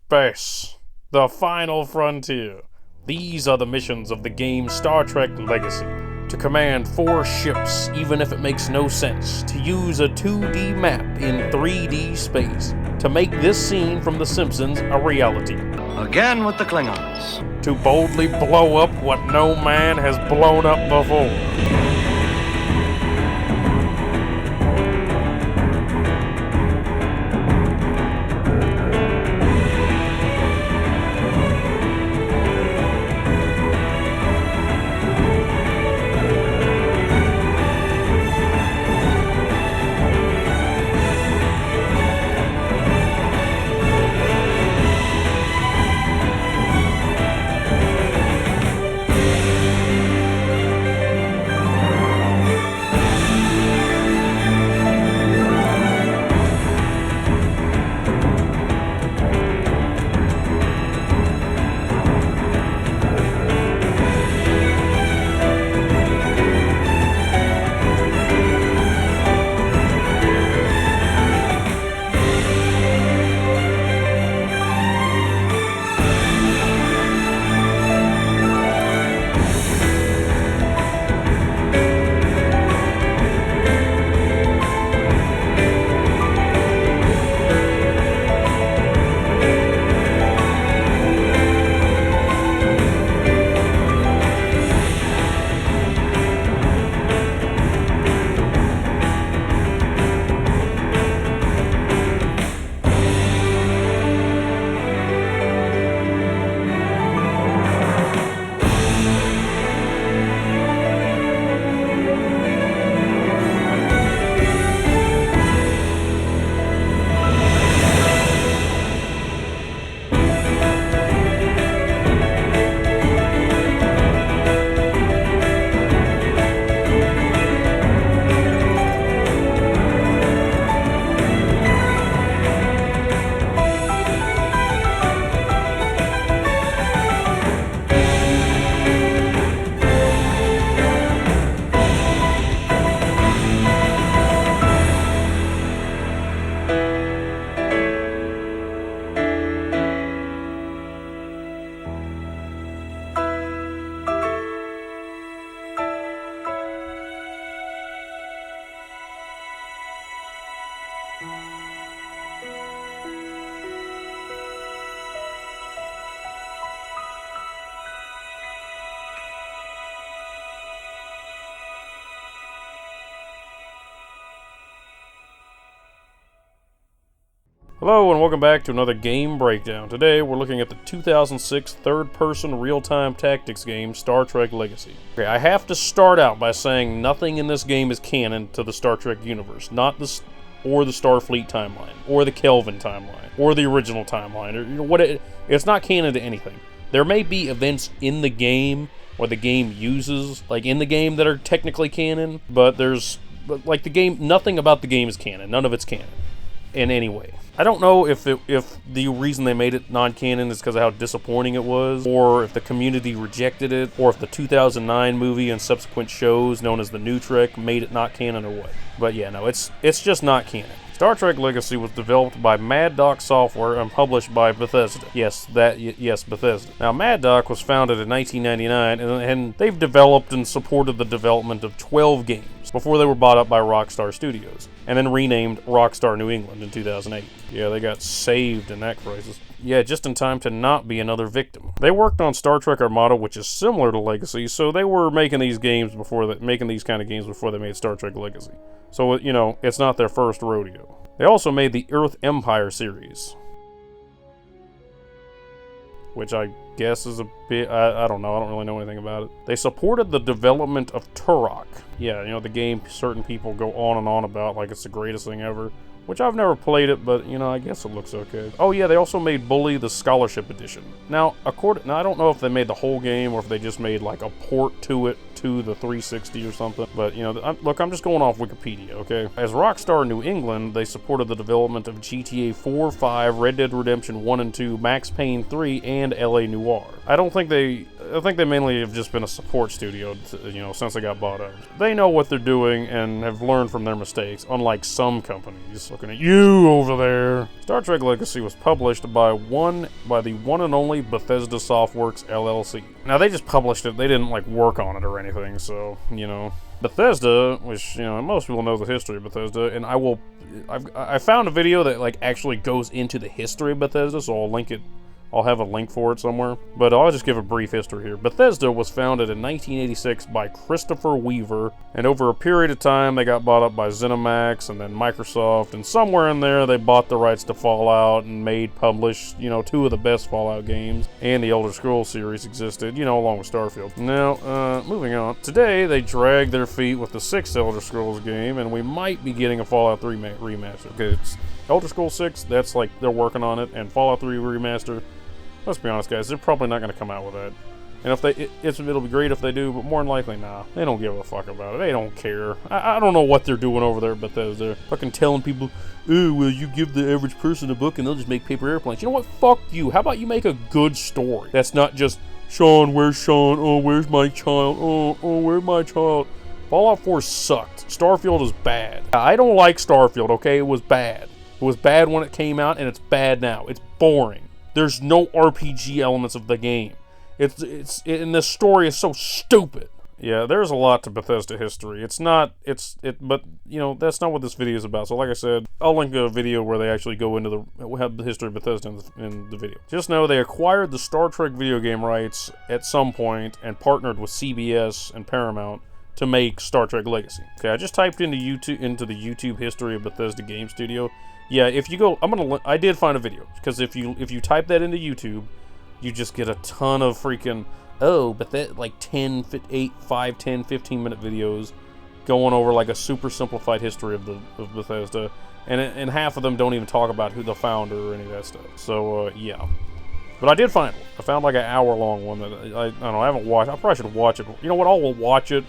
space. The final frontier. These are the missions of the game Star Trek Legacy. To command 4 ships, even if it makes no sense. To use a 2D map in 3D space. To make this scene from The Simpsons a reality. Again with the Klingons. To boldly blow up what no man has blown up before. Hello and welcome back to another game breakdown. Today we're looking at the 2006 third-person real-time tactics game Star Trek Legacy. Okay, I have to start out by saying nothing in this game is canon to the Star Trek universe, or the Starfleet timeline, or the Kelvin timeline, or the original timeline, or it's not canon to anything. There may be events in the game or the game uses, like in the game, that are technically canon, but nothing about the game is canon. None of it's canon in any way. I don't know if the reason they made it non-canon is because of how disappointing it was, or if the community rejected it, or if the 2009 movie and subsequent shows known as the New Trek made it not canon, or what. But yeah, no, it's just not canon. Star Trek Legacy was developed by Mad Doc Software and published by Bethesda. Yes, Bethesda. Now, Mad Doc was founded in 1999, and they've developed and supported the development of 12 games before they were bought up by Rockstar Studios, and then renamed Rockstar New England in 2008. Yeah, they got saved in that crisis. Yeah, just in time to not be another victim. They worked on Star Trek Armada, which is similar to Legacy, so they were making these kind of games before they made Star Trek Legacy. So, it's not their first rodeo. They also made the Earth Empire series, which I guess is a bit, I don't know, I don't really know anything about it. They supported the development of Turok. Yeah, the game certain people go on and on about like it's the greatest thing ever, which I've never played it, but, I guess it looks okay. Oh yeah, they also made Bully the Scholarship Edition. Now, I don't know if they made the whole game or if they just made like a port to it to the 360 or something, but, look, I'm just going off Wikipedia, okay? As Rockstar New England, they supported the development of GTA 4, 5, Red Dead Redemption 1 and 2, Max Payne 3, and LA Noire. I don't think they I think they mainly have just been a support studio, since they got bought out. They know what they're doing and have learned from their mistakes, unlike some companies. Looking at you over there. Star Trek Legacy was published by the one and only Bethesda Softworks LLC. Now, they just published it. They didn't, work on it or anything, so, Bethesda, which, most people know the history of Bethesda, and I found a video that, actually goes into the history of Bethesda, so I'll link it. I'll have a link for it somewhere, but I'll just give a brief history here. Bethesda was founded in 1986 by Christopher Weaver, and over a period of time they got bought up by ZeniMax and then Microsoft, and somewhere in there they bought the rights to Fallout and published, two of the best Fallout games, and the Elder Scrolls series existed, along with Starfield. Now, moving on. Today they drag their feet with the 6th Elder Scrolls game, and we might be getting a Fallout 3 remaster. Okay, it's Elder Scrolls 6, that's they're working on it, and Fallout 3 remaster. Let's be honest, guys, they're probably not going to come out with that. And if it'll be great if they do, but more than likely, nah. They don't give a fuck about it. They don't care. I don't know what they're doing over there, but they're fucking telling people, oh, well, you give the average person a book and they'll just make paper airplanes. You know what? Fuck you. How about you make a good story? That's not just, Sean, where's Sean? Oh, where's my child? Oh, where's my child? Fallout 4 sucked. Starfield is bad. I don't like Starfield, okay? It was bad. It was bad when it came out, and it's bad now. It's boring. There's no RPG elements of the game. And the story is so stupid. Yeah, there's a lot to Bethesda history. But that's not what this video is about. So like I said, I'll link a video where they actually go into the history of Bethesda in the video. Just know they acquired the Star Trek video game rights at some point and partnered with CBS and Paramount to make Star Trek Legacy. Okay, I just typed into the YouTube history of Bethesda Game Studio. Yeah, if you go, I did find a video, because if you type that into YouTube, you just get a ton of freaking, but that 5, 10, 15 minute videos going over a super simplified history of Bethesda, and half of them don't even talk about who the founder or any of that stuff. So yeah, but I did find one. I found an hour-long one that I don't know. I haven't watched. I probably should watch it. You know what? I'll watch it.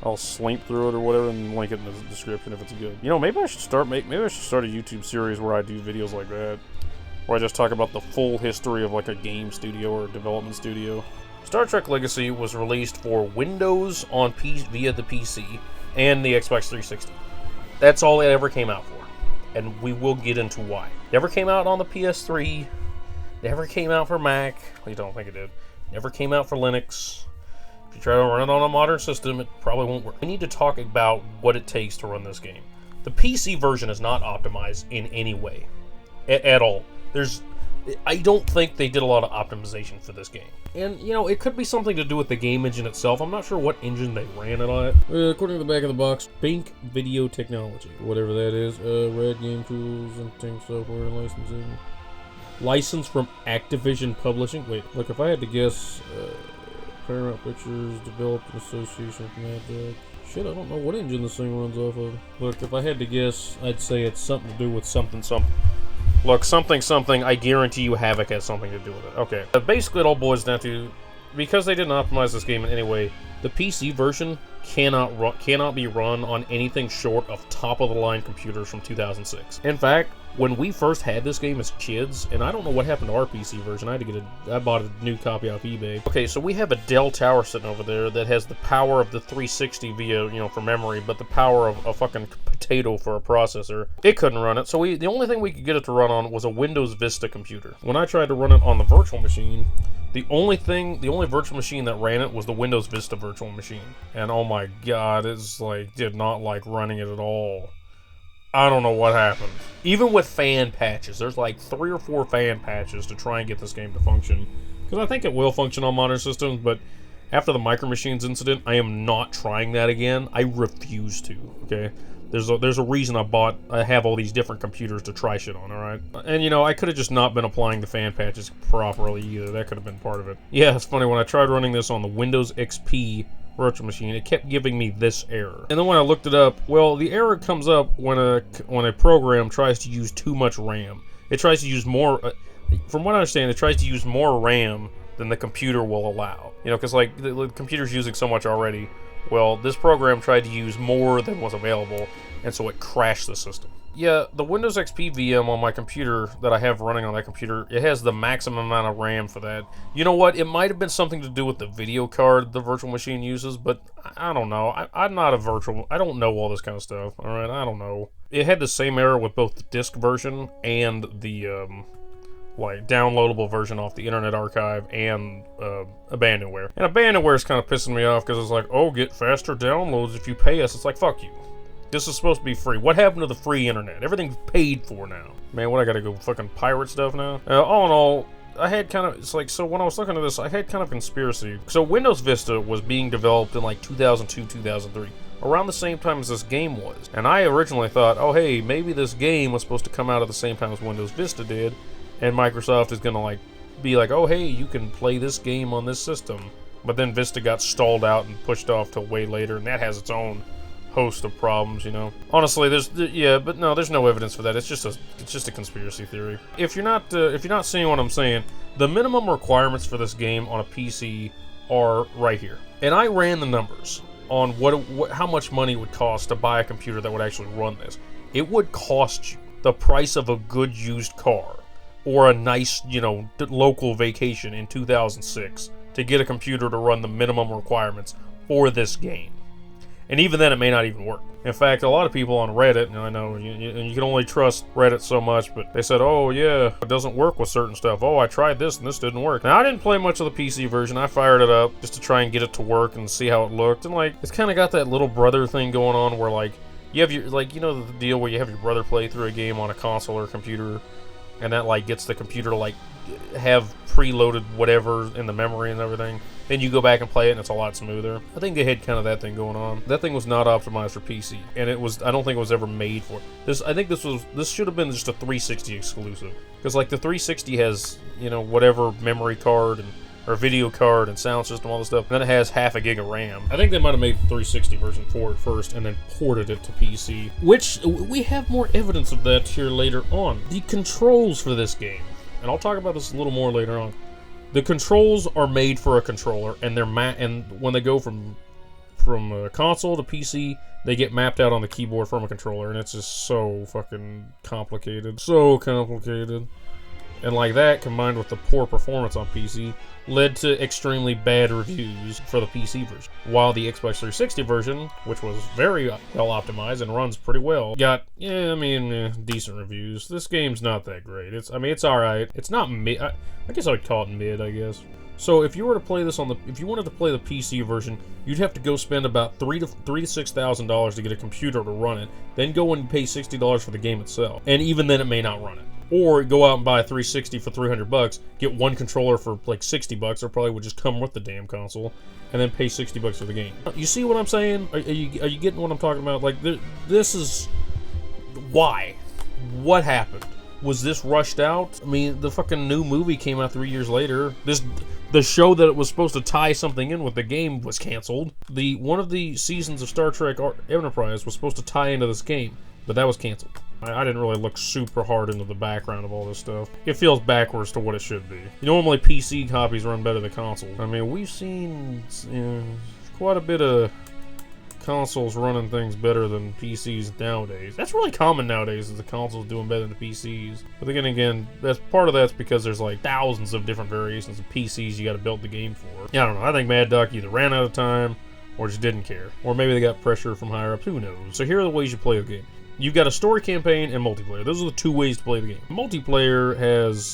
I'll slink through it or whatever and link it in the description if it's good. Maybe I should start a YouTube series where I do videos like that, where I just talk about the full history of a game studio or a development studio. Star Trek Legacy was released for Windows via the PC and the Xbox 360. That's all it ever came out for, and we will get into why. Never came out on the PS3. Never came out for Mac. I don't think it did. Never came out for Linux. If you try to run it on a modern system, it probably won't work. We need to talk about what it takes to run this game. The PC version is not optimized in any way. At all. I don't think they did a lot of optimization for this game. And, it could be something to do with the game engine itself. I'm not sure what engine they ran it on. According to the back of the box, Bank Video Technology, whatever that is. Red Game Tools and Ting Software Licensing. License from Activision Publishing. Wait, look, if I had to guess... Paramount Pictures developed in association with Mad Dog. Shit, I don't know what engine this thing runs off of. Look, if I had to guess, I'd say it's something to do with something. Look, something, I guarantee you Havoc has something to do with it. Okay. Basically, it all boils down to, because they didn't optimize this game in any way, the PC version cannot be run on anything short of top-of-the-line computers from 2006. In fact, when we first had this game as kids, and I don't know what happened to our PC version, I bought a new copy off eBay. Okay, so we have a Dell tower sitting over there that has the power of the 360 via, for memory, but the power of a fucking potato for a processor. It couldn't run it, so the only thing we could get it to run on was a Windows Vista computer. When I tried to run it on the virtual machine, the only virtual machine that ran it was the Windows Vista virtual machine. And oh my god, it's did not like running it at all. I don't know what happened. Even with fan patches, there's 3 or 4 fan patches to try and get this game to function. Because I think it will function on modern systems, but after the Micro Machines incident, I am not trying that again. I refuse to, okay? There's a reason I have all these different computers to try shit on, alright? And, I could have just not been applying the fan patches properly either. That could have been part of it. Yeah, it's funny, when I tried running this on the Windows XP virtual machine, it kept giving me this error. And then when I looked it up, well, the error comes up when a program tries to use too much RAM. It tries to use more, from what I understand, it tries to use more RAM than the computer will allow. Because the computer's using so much already. Well, this program tried to use more than was available, and so it crashed the system. Yeah, the Windows XP VM on my computer that I have running on that computer, it has the maximum amount of RAM for that. You know what? It might have been something to do with the video card the virtual machine uses, but I don't know. I'm not a virtual... I don't know all this kind of stuff, alright? I don't know. It had the same error with both the disk version and the, like, downloadable version off the Internet Archive and abandonware. And abandonware is kind of pissing me off because it's like, oh, get faster downloads if you pay us. It's like, fuck you. This is supposed to be free. What happened to the free internet? Everything's paid for now. Man, what, I gotta go fucking pirate stuff now? All in all, I had kind of, it's like, so when I was looking at this, I had kind of conspiracy. So Windows Vista was being developed in like 2002, 2003. Around the same time as this game was. And I originally thought, oh hey, maybe this game was supposed to come out at the same time as Windows Vista did, and Microsoft is gonna like, be like, oh hey, you can play this game on this system. But then Vista got stalled out and pushed off till way later, and that has its own host of problems, you know. Honestly, there's no evidence for that. It's just a conspiracy theory. If you're not seeing what I'm saying, the minimum requirements for this game on a PC are right here. And I ran the numbers on how much money it would cost to buy a computer that would actually run this. It would cost you the price of a good used car or a nice, you know, local vacation in 2006 to get a computer to run the minimum requirements for this game. And even then, it may not even work. In fact, a lot of people on Reddit, and I know you can only trust Reddit so much, but they said, oh yeah, it doesn't work with certain stuff. Oh, I tried this and this didn't work. Now, I didn't play much of the PC version. I fired it up just to try and get it to work and see how it looked. And like, it's kind of got that little brother thing going on where like, you have your, like, you know the deal where you have your brother play through a game on a console or computer, and that like gets the computer to like have preloaded whatever in the memory and everything. Then you go back and play it and it's a lot smoother. I think they had kind of that thing going on. That thing was not optimized for PC, and I don't think it was ever made for it. I think this should have been just a 360 exclusive. Because like the 360 has, you know, whatever memory card or video card and sound system, all this stuff. And then it has half a gig of RAM. I think they might have made the 360 version for it first and then ported it to PC. Which, we have more evidence of that here later on. The controls for this game, and I'll talk about this a little more later on. The controls are made for a controller, and and when they go from console to PC, they get mapped out on the keyboard from a controller, and it's just so fucking complicated. So complicated. And like that, combined with the poor performance on PC, led to extremely bad reviews for the PC version. While the Xbox 360 version, which was very well optimized and runs pretty well, got, decent reviews. This game's not that great. It's alright. It's not mid. I guess I would call it mid, I guess. So if you were to play this if you wanted to play the PC version, you'd have to go spend about $3,000 to $6,000 to get a computer to run it, then go and pay $60 for the game itself. And even then it may not run it. Or go out and buy a 360 for $300, get one controller for like $60, or probably would just come with the damn console, and then pay $60 for the game. You see what I'm saying? Are you getting what I'm talking about? Like, this is why. What happened? Was this rushed out? I mean, the fucking new movie came out 3 years later. The show that it was supposed to tie something in with the game was canceled. One of the seasons of Star Trek Enterprise was supposed to tie into this game, but that was canceled. I didn't really look super hard into the background of all this stuff. It feels backwards to what it should be. Normally PC copies run better than consoles. I mean, we've seen quite a bit of consoles running things better than PCs nowadays. That's really common nowadays, is the consoles doing better than the PCs. But then again, that's because there's like thousands of different variations of PCs you gotta build the game for. Yeah, I don't know. I think Mad Duck either ran out of time or just didn't care. Or maybe they got pressure from higher ups, who knows. So here are the ways you play the game. You've got a story campaign and multiplayer. Those are the two ways to play the game. Multiplayer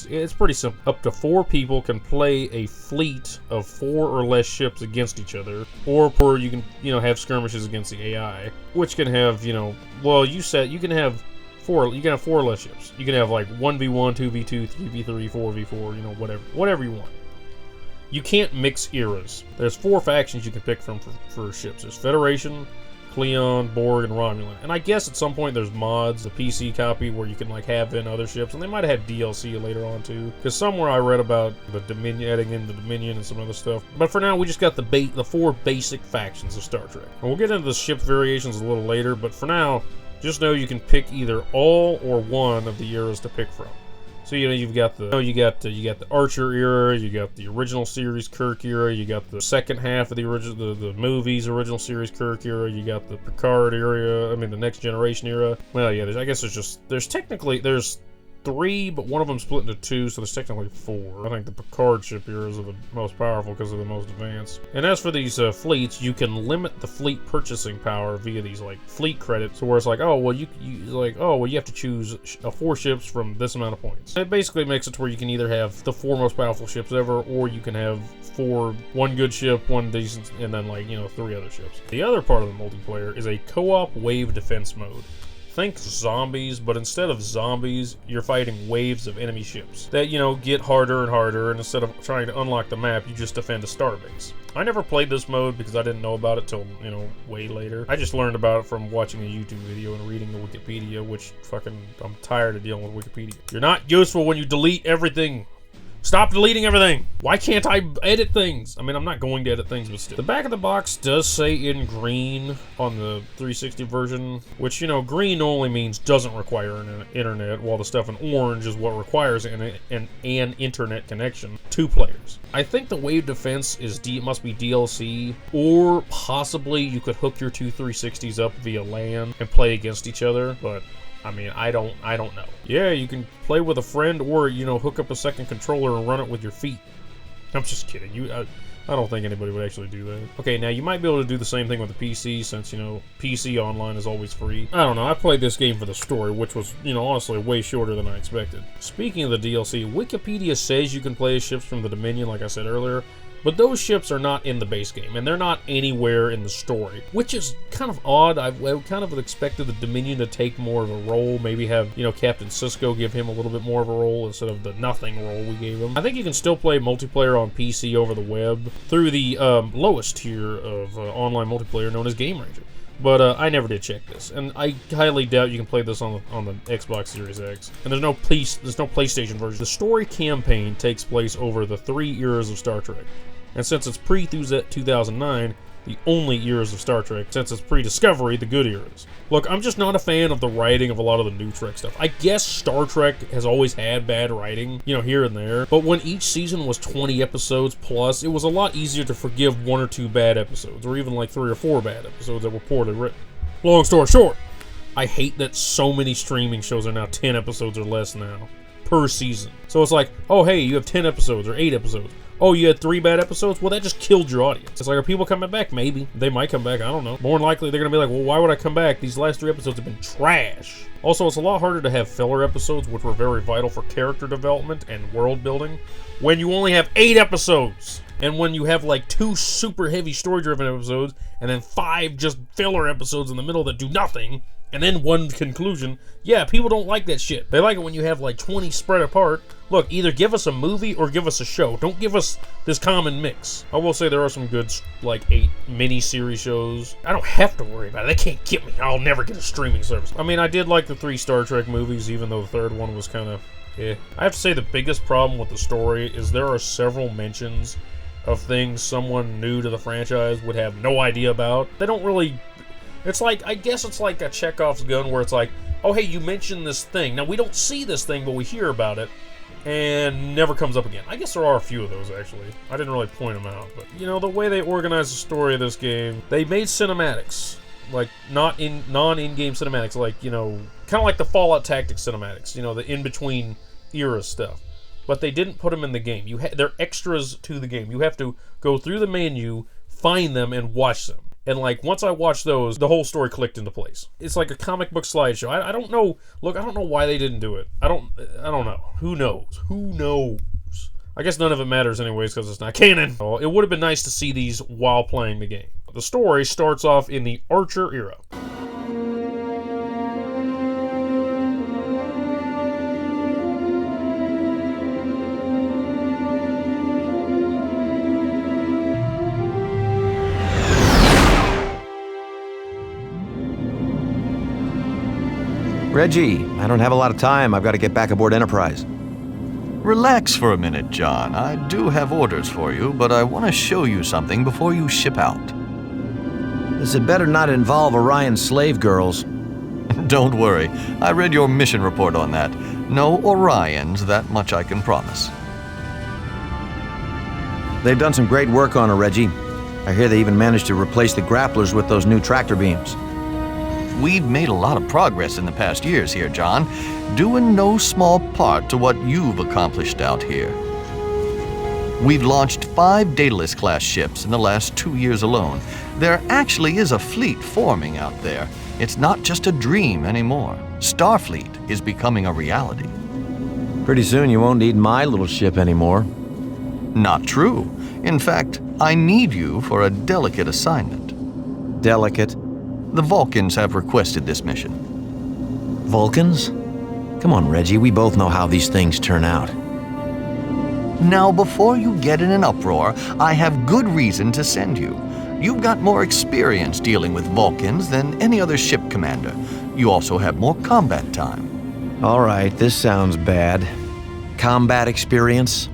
it's pretty simple. Up to 4 people can play a fleet of 4 or less ships against each other, or you can, have skirmishes against the AI, which can have, you can have 4 or less ships. You can have like 1v1, 2v2, 3v3, 4v4, whatever you want. You can't mix eras. There's 4 factions you can pick from for ships. There's Federation, Cleon, Borg, and Romulan. And I guess at some point there's mods, a PC copy, where you can like have in other ships, and they might have had DLC later on too. Because somewhere I read about the Dominion, adding in the Dominion and some other stuff. But for now, we just got the 4 basic factions of Star Trek. And we'll get into the ship variations a little later, but for now, just know you can pick either all or one of the eras to pick from. So you've got the Archer era, you got the original series Kirk era, you got the second half of the original the movies original series Kirk era, you got the Picard era. I mean the Next Generation era. Well, yeah, there's technically 3, but one of them split into 2, so there's technically 4. I think the Picard ship eras are the most powerful because they're the most advanced. And as for these fleets, you can limit the fleet purchasing power via these like fleet credits, so where it's like, oh well, you have to choose 4 ships from this amount of points. It basically makes it to where you can either have the 4 most powerful ships ever, or you can have 1 good ship, 1 decent, and then 3 other ships. The other part of the multiplayer is a co-op wave defense mode. Think zombies, but instead of zombies, you're fighting waves of enemy ships that, get harder and harder, and instead of trying to unlock the map, you just defend a starbase. I never played this mode because I didn't know about it till, way later. I just learned about it from watching a YouTube video and reading the Wikipedia, which I'm tired of dealing with Wikipedia. You're not useful when you delete everything. Stop deleting everything! Why can't I edit things? I mean, I'm not going to edit things, but still. The back of the box does say in green on the 360 version, which, green only means doesn't require an internet, while the stuff in orange is what requires an internet connection. 2 players. I think the wave defense must be DLC, or possibly you could hook your 2 360s up via LAN and play against each other, but I mean, I don't know. Yeah, you can play with a friend, or hook up a second controller and run it with your feet. I'm just kidding. I don't think anybody would actually do that. Okay, now you might be able to do the same thing with the PC, since PC online is always free. I don't know. I played this game for the story, which was honestly way shorter than I expected. Speaking of the DLC, Wikipedia says you can play as ships from the Dominion, like I said earlier. But those ships are not in the base game, and they're not anywhere in the story, which is kind of odd. I kind of expected the Dominion to take more of a role, maybe have, Captain Sisko give him a little bit more of a role instead of the nothing role we gave him. I think you can still play multiplayer on PC over the web through the lowest tier of online multiplayer known as Game Ranger. But I never did check this, and I highly doubt you can play this on the Xbox Series X. And there's no PlayStation version. The story campaign takes place over the 3 eras of Star Trek. And since it's pre-2009, the only eras of Star Trek. Since it's pre-Discovery, the good eras. Look, I'm just not a fan of the writing of a lot of the new Trek stuff. I guess Star Trek has always had bad writing, here and there. But when each season was 20 episodes plus, it was a lot easier to forgive 1 or 2 bad episodes, or even 3 or 4 bad episodes that were poorly written. Long story short, I hate that so many streaming shows are now 10 episodes or less now, per season. So it's like, oh hey, you have 10 episodes or 8 episodes. Oh, you had 3 bad episodes? Well, that just killed your audience. It's like, are people coming back? Maybe. They might come back. I don't know. More than likely, they're going to be like, well, why would I come back? These last 3 episodes have been trash. Also, it's a lot harder to have filler episodes, which were very vital for character development and world building, when you only have 8 episodes. And when you have 2 super heavy story-driven episodes, and then 5 just filler episodes in the middle that do nothing, and then 1 conclusion. Yeah, people don't like that shit. They like it when you have 20 spread apart. Look, either give us a movie or give us a show. Don't give us this common mix. I will say there are some good 8 mini-series shows. I don't have to worry about it. They can't get me. I'll never get a streaming service. I mean, I did like the 3 Star Trek movies, even though the 3rd one was kind of I have to say the biggest problem with the story is there are several mentions of things someone new to the franchise would have no idea about. They don't really... It's I guess it's like a Chekhov's gun where it's like, oh hey, you mentioned this thing. Now we don't see this thing, but we hear about it, and never comes up again. I guess there are a few of those, actually. I didn't really point them out, but, the way they organized the story of this game, they made cinematics, non-in-game cinematics, kind of like the Fallout Tactics cinematics, the in-between era stuff. But they didn't put them in the game. They're extras to the game. You have to go through the menu, find them, and watch them. And once I watched those, the whole story clicked into place. It's like a comic book slideshow. I don't know. Look, I don't know why they didn't do it. I don't know. Who knows? I guess none of it matters anyways because it's not canon. It would have been nice to see these while playing the game. The story starts off in the Archer era. Reggie, I don't have a lot of time. I've got to get back aboard Enterprise. Relax for a minute, John. I do have orders for you, but I want to show you something before you ship out. This had better not involve Orion slave girls. Don't worry. I read your mission report on that. No Orions, that much I can promise. They've done some great work on her, Reggie. I hear they even managed to replace the grapplers with those new tractor beams. We've made a lot of progress in the past years here, John, due in no small part to what you've accomplished out here. We've launched 5 Daedalus-class ships in the last 2 years alone. There actually is a fleet forming out there. It's not just a dream anymore. Starfleet is becoming a reality. Pretty soon you won't need my little ship anymore. Not true. In fact, I need you for a delicate assignment. Delicate. The Vulcans have requested this mission. Vulcans? Come on, Reggie, we both know how these things turn out. Now, before you get in an uproar, I have good reason to send you. You've got more experience dealing with Vulcans than any other ship commander. You also have more combat time. All right, this sounds bad. Combat experience?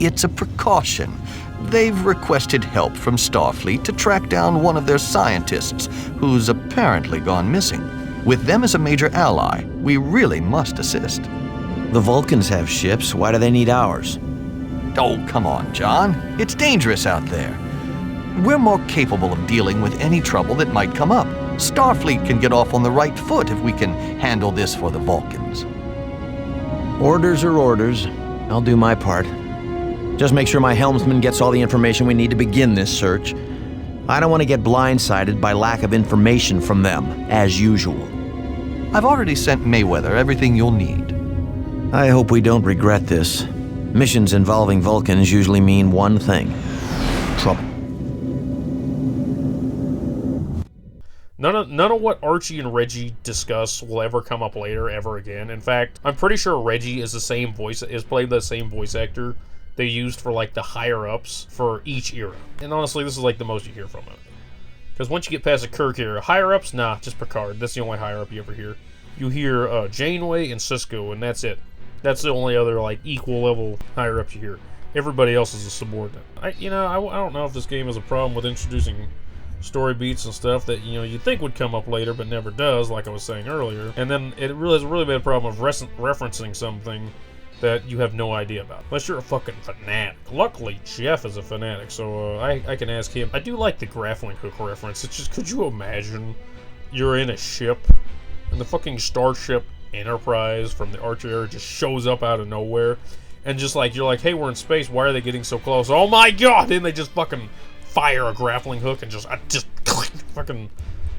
It's a precaution. They've requested help from Starfleet to track down one of their scientists who's apparently gone missing. With them as a major ally, we really must assist. The Vulcans have ships. Why do they need ours? Oh, come on, John. It's dangerous out there. We're more capable of dealing with any trouble that might come up. Starfleet can get off on the right foot if we can handle this for the Vulcans. Orders are orders. I'll do my part. Just make sure my helmsman gets all the information we need to begin this search. I don't want to get blindsided by lack of information from them, as usual. I've already sent Mayweather everything you'll need. I hope we don't regret this. Missions involving Vulcans usually mean one thing: trouble. None of what Archie and Reggie discuss will ever come up later, ever again. In fact, I'm pretty sure Reggie is played the same voice actor they used for like the higher ups for each era. And honestly, this is like the most you hear from it. Because once you get past the Kirk era, higher ups, nah, just Picard. That's the only higher up you ever hear. You hear Janeway and Sisko, and that's it. That's the only other like equal level higher ups you hear. Everybody else is a subordinate. I don't know if this game has a problem with introducing story beats and stuff that you'd think would come up later but never does, like I was saying earlier. And then it really has a really bad problem of referencing something that you have no idea about, unless you're a fucking fanatic. Luckily, Jeff is a fanatic, so I can ask him. I do like the grappling hook reference. It's just, could you imagine you're in a ship and the fucking Starship Enterprise from the Archer era just shows up out of nowhere, and just like, you're like, hey, we're in space, why are they getting so close? Oh my god! And they just fucking fire a grappling hook and just fucking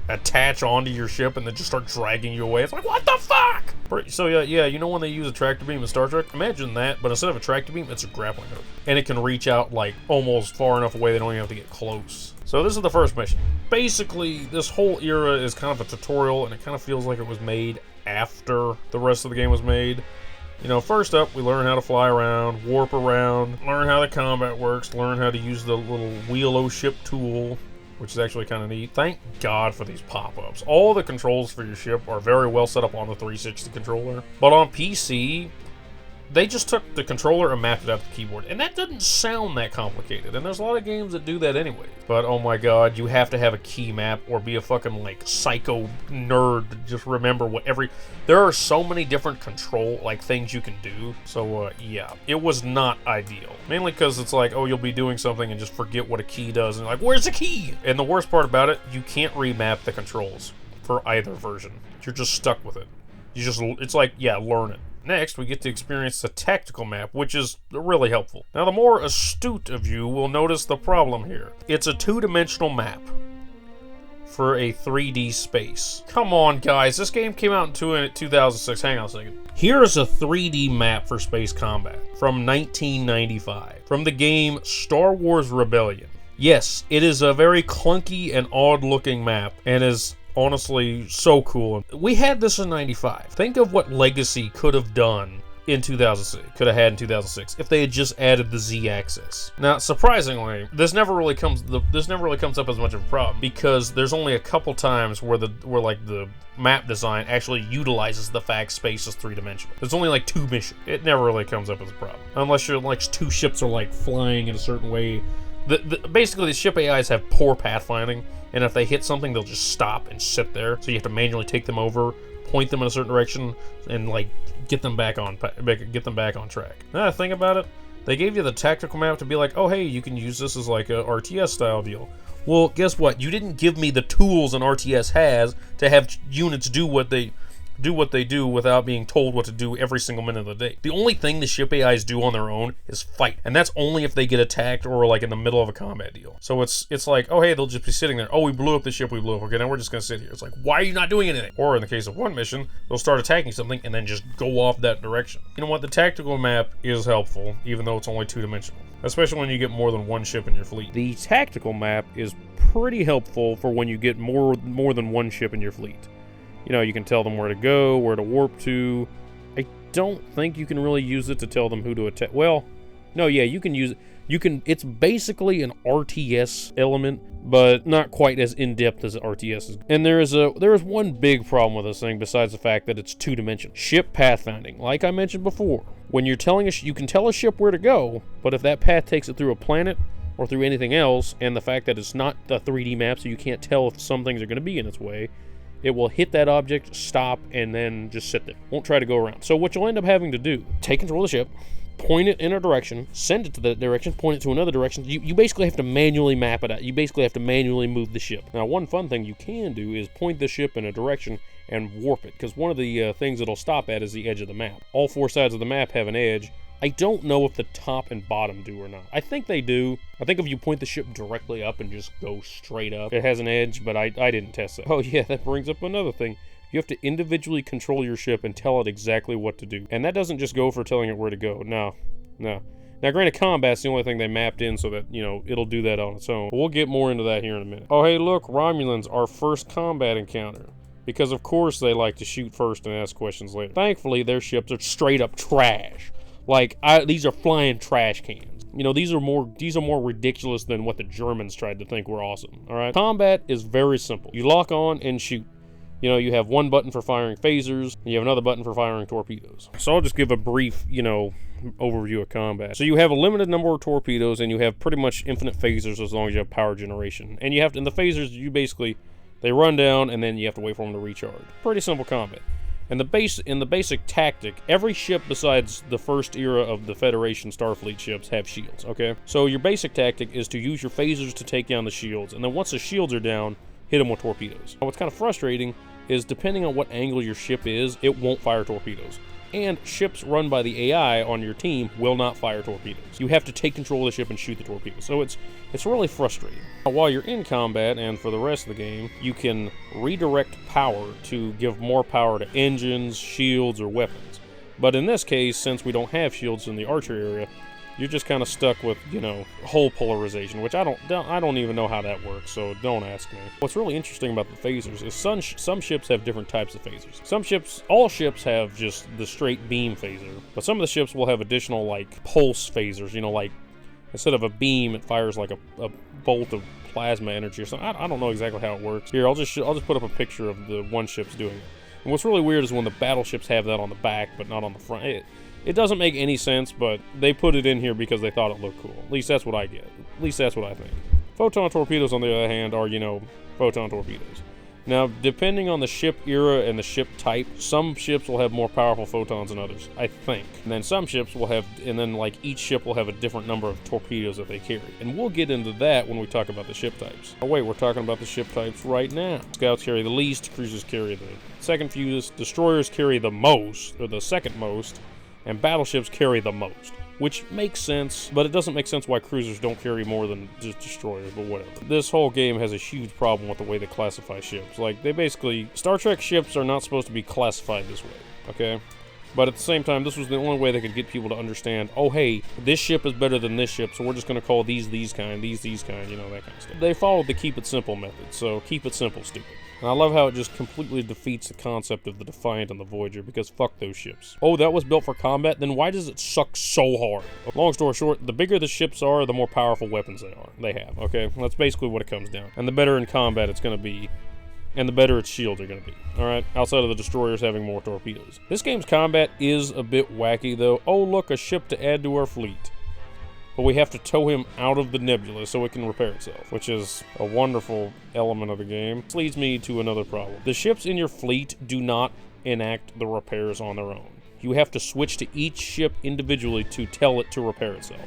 attach onto your ship and then just start dragging you away. It's like, what the fuck? So yeah, you know when they use a tractor beam in Star Trek? Imagine that, but instead of a tractor beam, it's a grappling hook. And it can reach out like almost far enough away they don't even have to get close. So this is the first mission. Basically, this whole era is kind of a tutorial, and it kind of feels like it was made after the rest of the game was made. First up, we learn how to fly around, warp around, learn how the combat works, learn how to use the little wheel-o-ship tool, which is actually kind of neat. Thank God for these pop-ups. All the controls for your ship are very well set up on the 360 controller. But on PC, they just took the controller and mapped it out to the keyboard. And that doesn't sound that complicated. And there's a lot of games that do that anyway. But oh my god, you have to have a key map or be a fucking like psycho nerd to just remember what there are so many different control things you can do. So yeah, it was not ideal. Mainly because it's like, oh, you'll be doing something and just forget what a key does. And you're like, where's the key? And the worst part about it, you can't remap the controls for either version. You're just stuck with it. It's like, yeah, learn it. Next, we get to experience the tactical map, which is really helpful. Now, the more astute of you will notice the problem here. It's a two-dimensional map for a 3D space. Come on, guys. This game came out in 2006. Hang on a second. Here's a 3D map for space combat from 1995, from the game Star Wars Rebellion. Yes, it is a very clunky and odd-looking map, and is honestly so cool. We had this in 95. Think of what Legacy could have done in 2006 if they had just added the Z-axis. Now, surprisingly, this never really comes up as much of a problem, because there's only a couple times where the map design actually utilizes the fact space as three-dimensional. There's only like 2 missions. It never really comes up as a problem, unless you're like 2 ships are like flying in a certain way. Basically, the ship AIs have poor pathfinding, and if they hit something, they'll just stop and sit there. So you have to manually take them over, point them in a certain direction and like get them back on track. Now I think about it, they gave you the tactical map to be like, oh hey, you can use this as like a RTS style deal. Well, guess what? You didn't give me the tools an RTS has to have units do what they do without being told what to do every single minute of the day. The only thing the ship AIs do on their own is fight, and that's only if they get attacked or like in the middle of a combat deal. So it's like, oh hey, they'll just be sitting there. Oh, we blew up the ship, we blew up. Okay, now we're just gonna sit here. It's like, why are you not doing anything? Or in the case of one mission, they'll start attacking something and then just go off that direction. You know what? The tactical map is helpful, even though it's only two-dimensional, especially when you get more than one ship in your fleet. The tactical map is pretty helpful for when you get more than one ship in your fleet. You know, you can tell them where to go, where to warp to. I don't think you can really use it to tell them who to attack. Well, no, yeah, you can use it. It's basically an RTS element, but not quite as in-depth as RTS is. And there is one big problem with this thing besides the fact that it's two-dimensional. Ship pathfinding. Like I mentioned before, when you're telling you can tell a ship where to go, but if that path takes it through a planet or through anything else, and the fact that it's not a 3D map, so you can't tell if some things are going to be in its way, it will hit that object, stop, and then just sit there. Won't try to go around. So what you'll end up having to do, take control of the ship, point it in a direction, send it to that direction, point it to another direction. You basically have to manually map it out. You basically have to manually move the ship. Now, one fun thing you can do is point the ship in a direction and warp it, because one of the things it'll stop at is the edge of the map. All four sides of the map have an edge. I don't know if the top and bottom do or not. I think they do. I think if you point the ship directly up and just go straight up, it has an edge, but I didn't test that. Oh yeah, that brings up another thing. You have to individually control your ship and tell it exactly what to do. And that doesn't just go for telling it where to go. No. Now, granted, combat's the only thing they mapped in so that, you know, it'll do that on its own. But we'll get more into that here in a minute. Oh, hey, look, Romulans, our first combat encounter. Because, of course, they like to shoot first and ask questions later. Thankfully, their ships are straight up trash. Like, these are flying trash cans. You know, these are more ridiculous than what the Germans tried to think were awesome, all right? Combat is very simple. You lock on and shoot. You know, you have one button for firing phasers, and you have another button for firing torpedoes. So I'll just give a brief, you know, overview of combat. So you have a limited number of torpedoes, and you have pretty much infinite phasers as long as you have power generation. And you have to, in the phasers, you basically, they run down, and then you have to wait for them to recharge. Pretty simple combat. And in the basic tactic, every ship besides the first era of the Federation Starfleet ships have shields, okay? So your basic tactic is to use your phasers to take down the shields, and then once the shields are down, hit them with torpedoes. Now, what's kind of frustrating is depending on what angle your ship is, it won't fire torpedoes. And ships run by the AI on your team will not fire torpedoes. You have to take control of the ship and shoot the torpedoes. So it's really frustrating. While you're in combat and for the rest of the game, you can redirect power to give more power to engines, shields, or weapons. But in this case, since we don't have shields in the archer area, you're just kind of stuck with, you know, hull polarization, which I don't even know how that works, so don't ask me. What's really interesting about the phasers is some ships have different types of phasers. All ships have just the straight beam phaser, but some of the ships will have additional, like, pulse phasers, you know, like, instead of a beam, it fires like a bolt of plasma energy or something. I don't know exactly how it works. Here, I'll just put up a picture of the one ship's doing it. And what's really weird is when the battleships have that on the back, but not on the front. It doesn't make any sense, but they put it in here because they thought it looked cool. At least that's what I get. At least that's what I think. Photon torpedoes, on the other hand, are, you know, photon torpedoes. Now, depending on the ship era and the ship type, some ships will have more powerful photons than others, I think. And then some ships will have, and then, like, each ship will have a different number of torpedoes that they carry. And we'll get into that when we talk about the ship types. Oh, wait, we're talking about the ship types right now. Scouts carry the least, cruisers carry the second fewest, destroyers carry the most, or the second most, and battleships carry the most, which makes sense, but it doesn't make sense why cruisers don't carry more than just destroyers, but whatever. This whole game has a huge problem with the way they classify ships. Like, they basically, Star Trek ships are not supposed to be classified this way, okay? But at the same time, this was the only way they could get people to understand, oh hey, this ship is better than this ship, so we're just going to call these kind, these kind, you know, that kind of stuff. They followed the keep it simple method, so keep it simple, stupid. And I love how it just completely defeats the concept of the Defiant and the Voyager, because fuck those ships. Oh, that was built for combat? Then why does it suck so hard? Long story short, the bigger the ships are, the more powerful weapons they have, okay? That's basically what it comes down. And the better in combat it's going to be, and the better its shields are going to be, alright? Outside of the destroyers having more torpedoes. This game's combat is a bit wacky, though. Oh, look, a ship to add to our fleet. But we have to tow him out of the nebula so it can repair itself, which is a wonderful element of the game. This leads me to another problem. The ships in your fleet do not enact the repairs on their own. You have to switch to each ship individually to tell it to repair itself,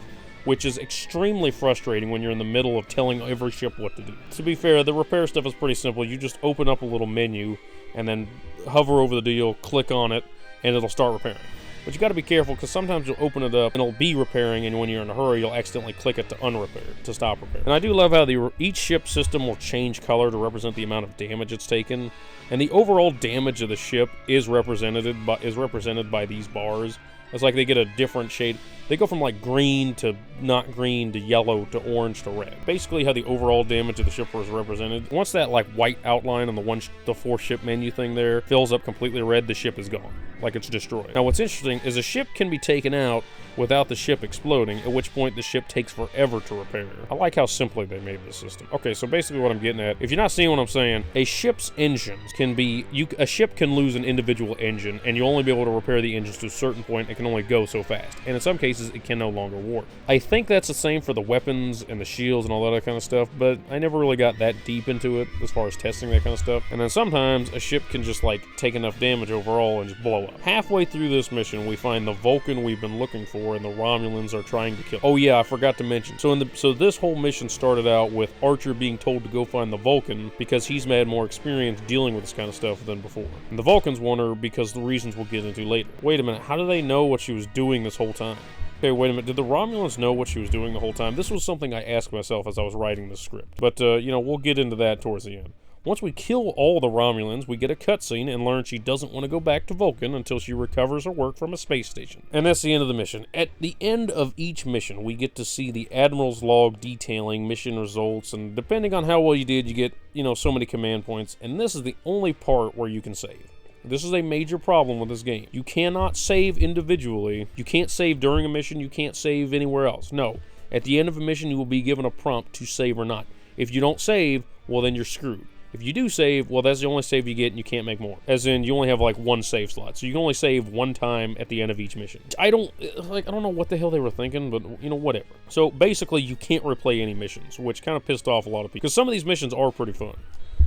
which is extremely frustrating when you're in the middle of telling every ship what to do. To be fair, the repair stuff is pretty simple. You just open up a little menu and then hover over the deal, click on it, and it'll start repairing. But you got to be careful, because sometimes you'll open it up and it'll be repairing, and when you're in a hurry, you'll accidentally click it to unrepair, to stop repair. And I do love how each ship system will change color to represent the amount of damage it's taken, and the overall damage of the ship is represented by these bars. It's like they get a different shade. They go from like green to not green to yellow to orange to red. Basically how the overall damage of the ship was represented. Once that like white outline on the 4 ship menu thing there fills up completely red, the ship is gone. Like it's destroyed. Now what's interesting is a ship can be taken out without the ship exploding, at which point the ship takes forever to repair. I like how simply they made this system. Okay, so basically what I'm getting at, if you're not seeing what I'm saying, a ship's engines can be, a ship can lose an individual engine, and you'll only be able to repair the engines to a certain point. It can only go so fast, and in some cases it can no longer warp. I think that's the same for the weapons and the shields and all that other kind of stuff, but I never really got that deep into it as far as testing that kind of stuff. And then sometimes a ship can just like take enough damage overall and just blow up. Halfway through this mission, we find the Vulcan we've been looking for, and the Romulans are trying to kill. Oh yeah, I forgot to mention. So this whole mission started out with Archer being told to go find the Vulcan because he's had more experience dealing with this kind of stuff than before. And the Vulcans want her because the reasons we'll get into later. Wait a minute, how do they know what she was doing this whole time? Okay, wait a minute, did the Romulans know what she was doing the whole time? This was something I asked myself as I was writing the script. But, you know, we'll get into that towards the end. Once we kill all the Romulans, we get a cutscene and learn she doesn't want to go back to Vulcan until she recovers her work from a space station. And that's the end of the mission. At the end of each mission, we get to see the Admiral's log detailing mission results, and depending on how well you did, you get, you know, so many command points, and this is the only part where you can save. This is a major problem with this game. You cannot save individually. You can't save during a mission. You can't save anywhere else. No. At the end of a mission, you will be given a prompt to save or not. If you don't save, well, then you're screwed. If you do save, well, that's the only save you get, and you can't make more. As in, you only have like 1 save slot, so you can only save 1 time at the end of each mission. I don't know what the hell they were thinking, but you know, whatever. So basically, you can't replay any missions, which kind of pissed off a lot of people, because some of these missions are pretty fun.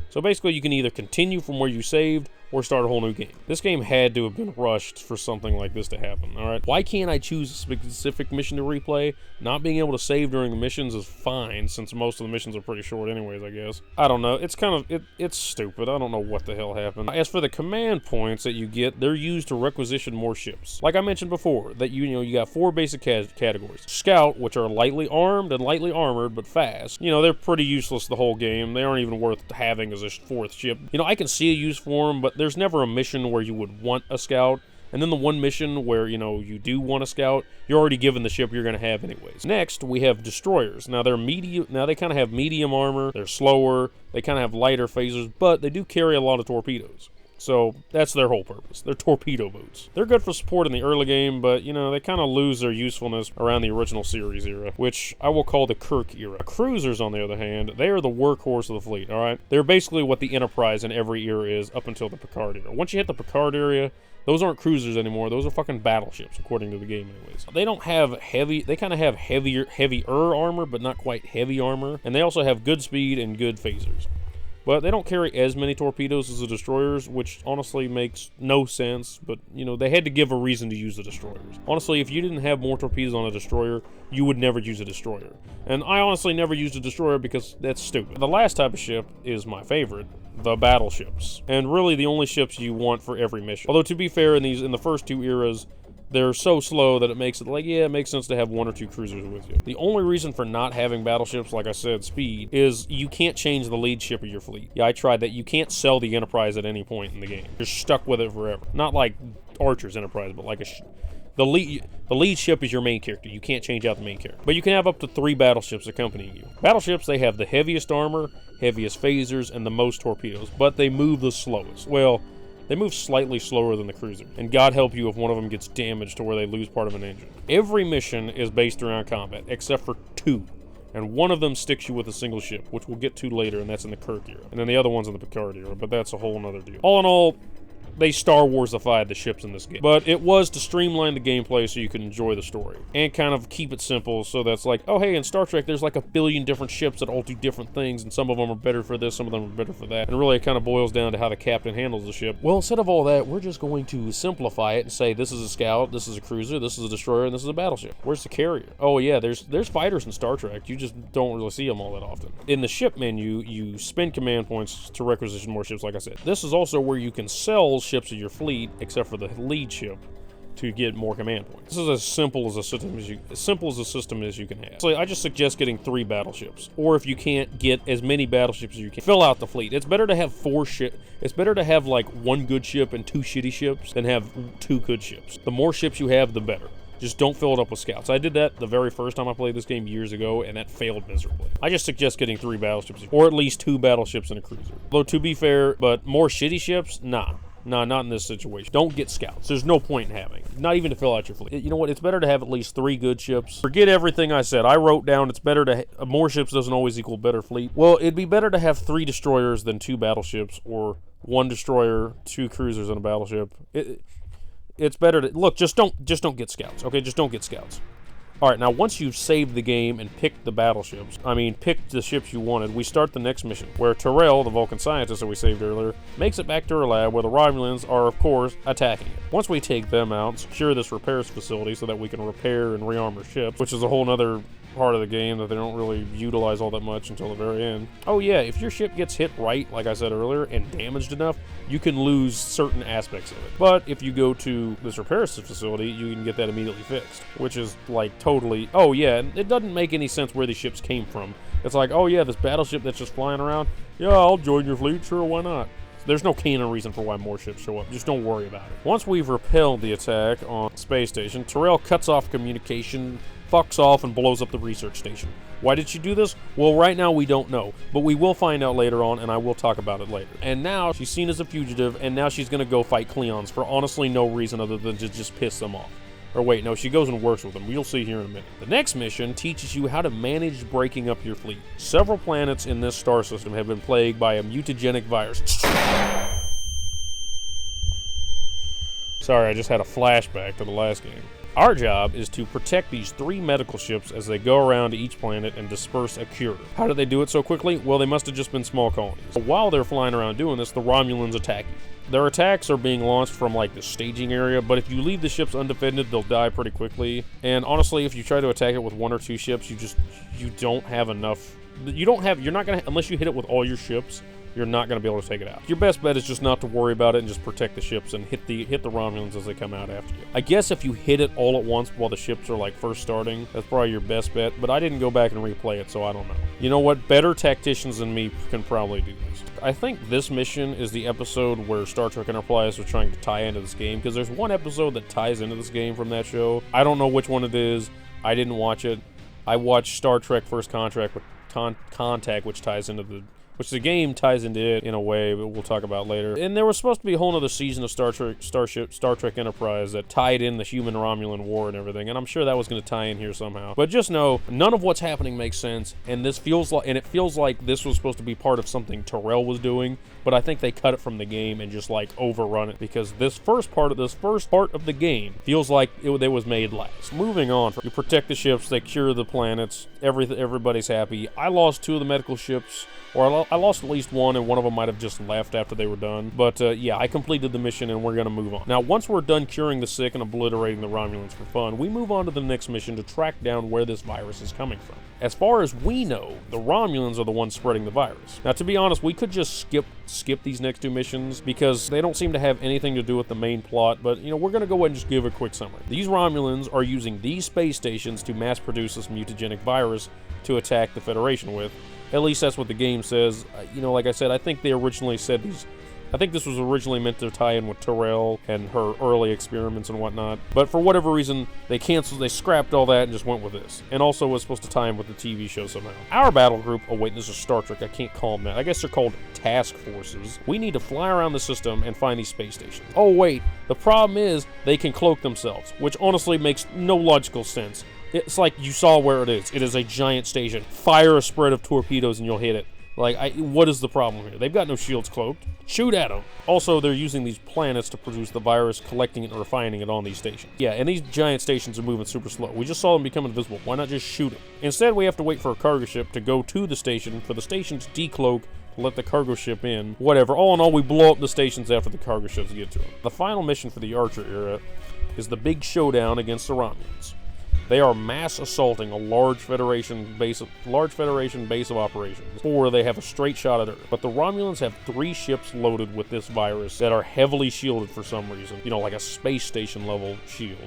So basically, you can either continue from where you saved or start a whole new game. This game had to have been rushed for something like this to happen, alright? Why can't I choose a specific mission to replay? Not being able to save during the missions is fine, since most of the missions are pretty short anyways, I guess. I don't know. It's kind of, it's stupid. I don't know what the hell happened. As for the command points that you get, they're used to requisition more ships. Like I mentioned before, that you got 4 basic categories. Scout, which are lightly armed and lightly armored, but fast. You know, they're pretty useless the whole game. They aren't even worth having as a 4th ship. You know, I can see a use for them, but there's never a mission where you would want a scout, and then the one mission where, you know, you do want a scout, you're already given the ship you're going to have anyways. Next, we have destroyers. Now they're medium. Now they kind of have medium armor. They're slower. They kind of have lighter phasers, but they do carry a lot of torpedoes. So that's their whole purpose. They're torpedo boats. They're good for support in the early game, but, you know, they kind of lose their usefulness around the original series era, which I will call the Kirk era. Cruisers, on the other hand, they are the workhorse of the fleet, all right? They're basically what the Enterprise in every era is up until the Picard era. Once you hit the Picard era, those aren't cruisers anymore. Those are fucking battleships, according to the game anyways. They don't have heavy, they kind of have heavier armor, but not quite heavy armor. And they also have good speed and good phasers. But they don't carry as many torpedoes as the destroyers, which honestly makes no sense. But, you know, they had to give a reason to use the destroyers. Honestly, if you didn't have more torpedoes on a destroyer, you would never use a destroyer. And I honestly never used a destroyer because that's stupid. The last type of ship is my favorite, the battleships. And really the only ships you want for every mission. Although, to be fair, in the first 2 eras, they're so slow that it makes it like, yeah, it makes sense to have 1 or 2 cruisers with you. The only reason for not having battleships, like I said, speed, is you can't change the lead ship of your fleet. Yeah, I tried that. You can't sell the Enterprise at any point in the game. You're stuck with it forever. Not like Archer's Enterprise, but like the lead ship is your main character. You can't change out the main character. But you can have up to 3 battleships accompanying you. Battleships, they have the heaviest armor, heaviest phasers, and the most torpedoes, but they move the slowest. Well, they move slightly slower than the cruiser, and God help you if one of them gets damaged to where they lose part of an engine. Every mission is based around combat, except for 2, and one of them sticks you with a single ship, which we'll get to later, and that's in the Kirk era, and then the other one's in the Picard era, but that's a whole nother deal. All in all, they Star Warsified the ships in this game. But it was to streamline the gameplay so you can enjoy the story. And kind of keep it simple so that's like, oh hey, in Star Trek there's like a billion different ships that all do different things, and some of them are better for this, some of them are better for that. And really it kind of boils down to how the captain handles the ship. Well, instead of all that, we're just going to simplify it and say this is a scout, this is a cruiser, this is a destroyer, and this is a battleship. Where's the carrier? Oh yeah, there's fighters in Star Trek. You just don't really see them all that often. In the ship menu, you spend command points to requisition more ships, like I said. This is also where you can sell ships of your fleet, except for the lead ship, to get more command points. This is as simple as a system as you can have. So I just suggest getting 3 battleships, or if you can't, get as many battleships as you can. Fill out the fleet. It's better to have 4 ships. It's better to have like 1 good ship and 2 shitty ships than have 2 good ships. The more ships you have, the better. Just don't fill it up with scouts. I did that the very first time I played this game years ago, and that failed miserably. I just suggest getting 3 battleships, or at least 2 battleships and a cruiser. Though, to be fair, but more shitty ships? Nah. No, not in this situation. Don't get scouts. There's no point in having. Not even to fill out your fleet. You know what? It's better to have at least 3 good ships. Forget everything I said. I wrote down it's better to... more ships doesn't always equal better fleet. Well, it'd be better to have 3 destroyers than 2 battleships, or 1 destroyer, 2 cruisers, and a battleship. It's better to... Look, just don't get scouts, okay? Just don't get scouts. Alright, now once you've saved the game and picked the battleships, picked the ships you wanted, we start the next mission, where Terrell, the Vulcan scientist that we saved earlier, makes it back to her lab where the Romulans are, of course, attacking it. Once we take them out, secure this repairs facility so that we can repair and rearm ships, which is a whole nother part of the game that they don't really utilize all that much until the very end. Oh yeah, if your ship gets hit right, like I said earlier, and damaged enough, you can lose certain aspects of it. But if you go to this repair facility, you can get that immediately fixed, which is like totally... Oh yeah, it doesn't make any sense where these ships came from. It's like, oh yeah, this battleship that's just flying around, yeah, I'll join your fleet, sure, why not? There's no canon reason for why more ships show up. Just don't worry about it. Once we've repelled the attack on space station, Terrell cuts off communication, fucks off, and blows up the research station. Why did she do this? Well, right now we don't know, but we will find out later on, and I will talk about it later. And now she's seen as a fugitive, and now she's gonna go fight Klingons for honestly no reason other than to just piss them off. Or wait, no, she goes and works with them. You'll see here in a minute. The next mission teaches you how to manage breaking up your fleet. Several planets in this star system have been plagued by a mutagenic virus. Sorry, I just had a flashback to the last game. Our job is to protect these 3 medical ships as they go around to each planet and disperse a cure. How did they do it so quickly? Well, they must have just been small colonies. While they're flying around doing this, the Romulans attack you. Their attacks are being launched from like the staging area, but if you leave the ships undefended, they'll die pretty quickly. And honestly, if you try to attack it with 1 or 2 ships, you don't have enough. You're not gonna, unless you hit it with all your ships, you're not going to be able to take it out. Your best bet is just not to worry about it and just protect the ships and hit the Romulans as they come out after you. I guess if you hit it all at once while the ships are like first starting, that's probably your best bet, but I didn't go back and replay it, so I don't know. You know what? Better tacticians than me can probably do this. I think this mission is the episode where Star Trek Enterprise was trying to tie into this game, because there's one episode that ties into this game from that show. I don't know which one it is. I didn't watch it. I watched Star Trek First Contact, which ties into the game ties into it in a way, but we'll talk about later. And there was supposed to be a whole other season of Star Trek Enterprise that tied in the human-Romulan war and everything, and I'm sure that was going to tie in here somehow. But just know, none of what's happening makes sense, and it feels like this was supposed to be part of something Terrell was doing, but I think they cut it from the game and just like overrun it, because this first part of the game feels like it was made last. Moving on, you protect the ships, they cure the planets, everybody's happy. I lost 2 of the medical ships, or I lost at least 1, and one of them might have just left after they were done. But yeah, I completed the mission, and we're going to move on. Now, once we're done curing the sick and obliterating the Romulans for fun, we move on to the next mission to track down where this virus is coming from. As far as we know, the Romulans are the ones spreading the virus. Now, to be honest, we could just skip these next 2 missions because they don't seem to have anything to do with the main plot, but, you know, we're going to go ahead and just give a quick summary. These Romulans are using these space stations to mass produce this mutagenic virus to attack the Federation with. At least that's what the game says. You know, like I said, I think they originally said these... I think this was originally meant to tie in with Terrell and her early experiments and whatnot. But for whatever reason, they scrapped all that and just went with this. And also was supposed to tie in with the TV show somehow. Our battle group... Oh wait, this is Star Trek. I can't call them that. I guess they're called task forces. We need to fly around the system and find these space stations. Oh wait, the problem is they can cloak themselves, which honestly makes no logical sense. It's like you saw where it is. It is a giant station. Fire a spread of torpedoes and you'll hit it. Like, what is the problem here? They've got no shields cloaked. Shoot at them. Also, they're using these planets to produce the virus, collecting it and refining it on these stations. Yeah, and these giant stations are moving super slow. We just saw them become invisible. Why not just shoot them? Instead, we have to wait for a cargo ship to go to the station, for the station to decloak, let the cargo ship in, whatever. All in all, we blow up the stations after the cargo ships get to them. The final mission for the Archer era is the big showdown against the Romulans. They are mass assaulting a large Federation base of operations, or they have a straight shot at Earth. But the Romulans have 3 ships loaded with this virus that are heavily shielded for some reason. You know, like a space station level shield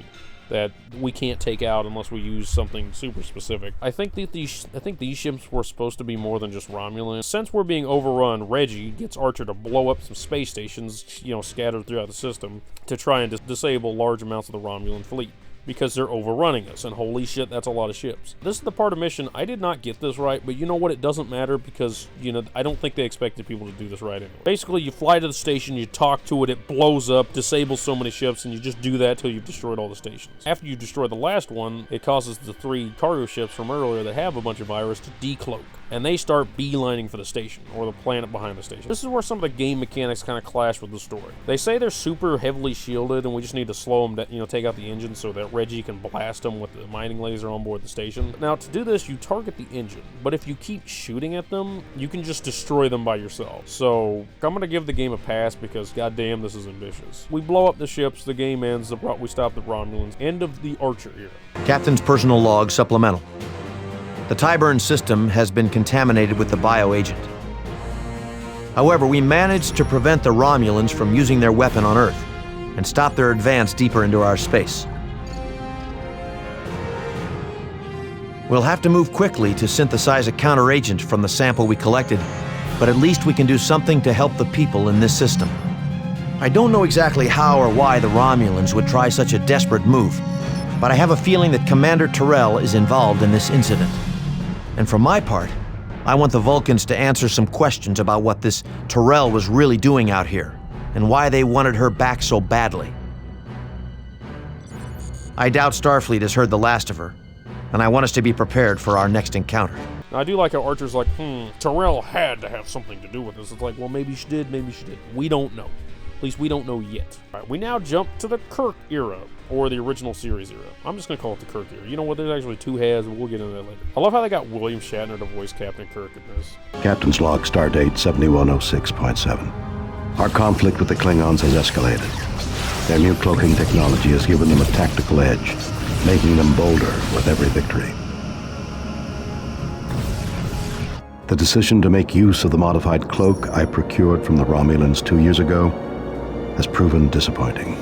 that we can't take out unless we use something super specific. I think these ships were supposed to be more than just Romulans. Since we're being overrun, Reggie gets Archer to blow up some space stations, you know, scattered throughout the system, to try and disable large amounts of the Romulan fleet, because they're overrunning us, and holy shit, that's a lot of ships. This is the part of mission, I did not get this right, but you know what, it doesn't matter, because, you know, I don't think they expected people to do this right anyway. Basically, you fly to the station, you talk to it, it blows up, disables so many ships, and you just do that till you've destroyed all the stations. After you destroy the last one, it causes the 3 cargo ships from earlier that have a bunch of virus to decloak, and they start beelining for the station, or the planet behind the station. This is where some of the game mechanics kind of clash with the story. They say they're super heavily shielded, and we just need to slow them down, you know, take out the engine so that Reggie can blast them with the mining laser on board the station. Now, to do this, you target the engine, but if you keep shooting at them, you can just destroy them by yourself. So, I'm gonna give the game a pass because, goddamn, this is ambitious. We blow up the ships, the game ends, we stop the Romulans. End of the Archer era. Captain's personal log supplemental. The Tyburn system has been contaminated with the bioagent. However, we managed to prevent the Romulans from using their weapon on Earth and stop their advance deeper into our space. We'll have to move quickly to synthesize a counteragent from the sample we collected, but at least we can do something to help the people in this system. I don't know exactly how or why the Romulans would try such a desperate move, but I have a feeling that Commander Terrell is involved in this incident. And for my part, I want the Vulcans to answer some questions about what this Terrell was really doing out here, and why they wanted her back so badly. I doubt Starfleet has heard the last of her, and I want us to be prepared for our next encounter. Now, I do like how Archer's like, Terrell had to have something to do with this. It's like, well, maybe she did, maybe she didn't. We don't know. At least we don't know yet. All right, we now jump to the Kirk era, or the original series era. I'm just gonna call it the Kirk era. You know what, there's actually 2 halves, but we'll get into that later. I love how they got William Shatner to voice Captain Kirk in this. Captain's log, stardate 7106.7. Our conflict with the Klingons has escalated. Their new cloaking technology has given them a tactical edge, making them bolder with every victory. The decision to make use of the modified cloak I procured from the Romulans 2 years ago has proven disappointing.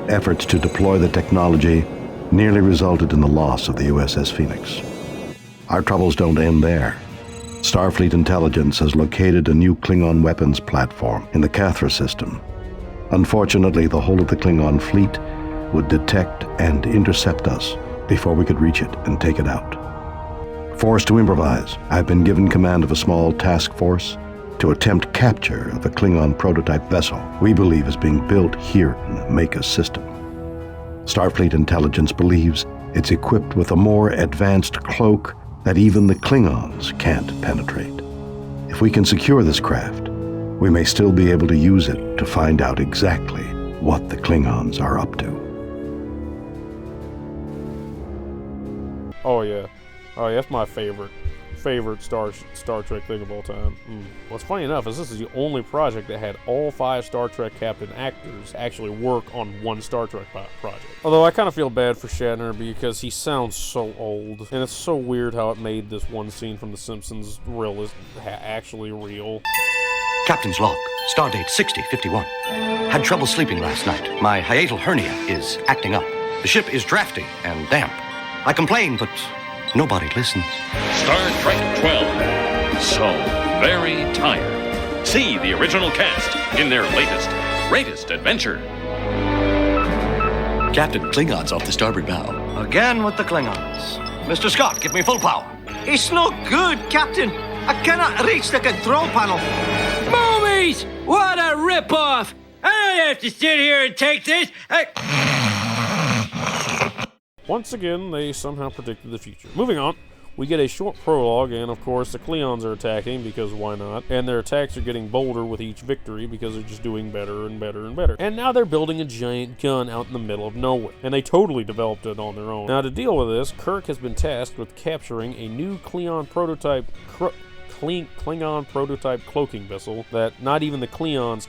Efforts to deploy the technology nearly resulted in the loss of the USS Phoenix. Our troubles don't end there. Starfleet intelligence has located a new Klingon weapons platform in the Cathra system. Unfortunately, the whole of the Klingon fleet would detect and intercept us before we could reach it and take it out. Forced to improvise, I've been given command of a small task force to attempt capture of a Klingon prototype vessel we believe is being built here in the Maker system. Starfleet intelligence believes it's equipped with a more advanced cloak that even the Klingons can't penetrate. If we can secure this craft, we may still be able to use it to find out exactly what the Klingons are up to. Oh yeah, that's my favorite Star Trek thing of all time. What's funny enough is this is the only project that had all 5 Star Trek captain actors actually work on one Star Trek project. Although I kind of feel bad for Shatner because he sounds so old, and it's so weird how it made this one scene from The Simpsons actually real. Captain's log, stardate 6051. Had trouble sleeping last night. My hiatal hernia is acting up. The ship is drafty and damp. I complain, but nobody listens. Star Trek 12. So very tired. See the original cast in their greatest adventure. Captain, Klingons off the starboard bow. Again with the Klingons. Mr. Scott, give me full power. It's not good, Captain. I cannot reach the control panel. Movies! What a ripoff! I don't have to sit here and take this. Once again, they somehow predicted the future. Moving on, We get a short prologue, and of course the Cleons are attacking, because why not? And their attacks are getting bolder with each victory, because they're just doing better and better and better. And now they're building a giant gun out in the middle of nowhere, and they totally developed it on their own. Now to deal with this, Kirk has been tasked with capturing a new Klingon prototype cloaking vessel that not even the Klingons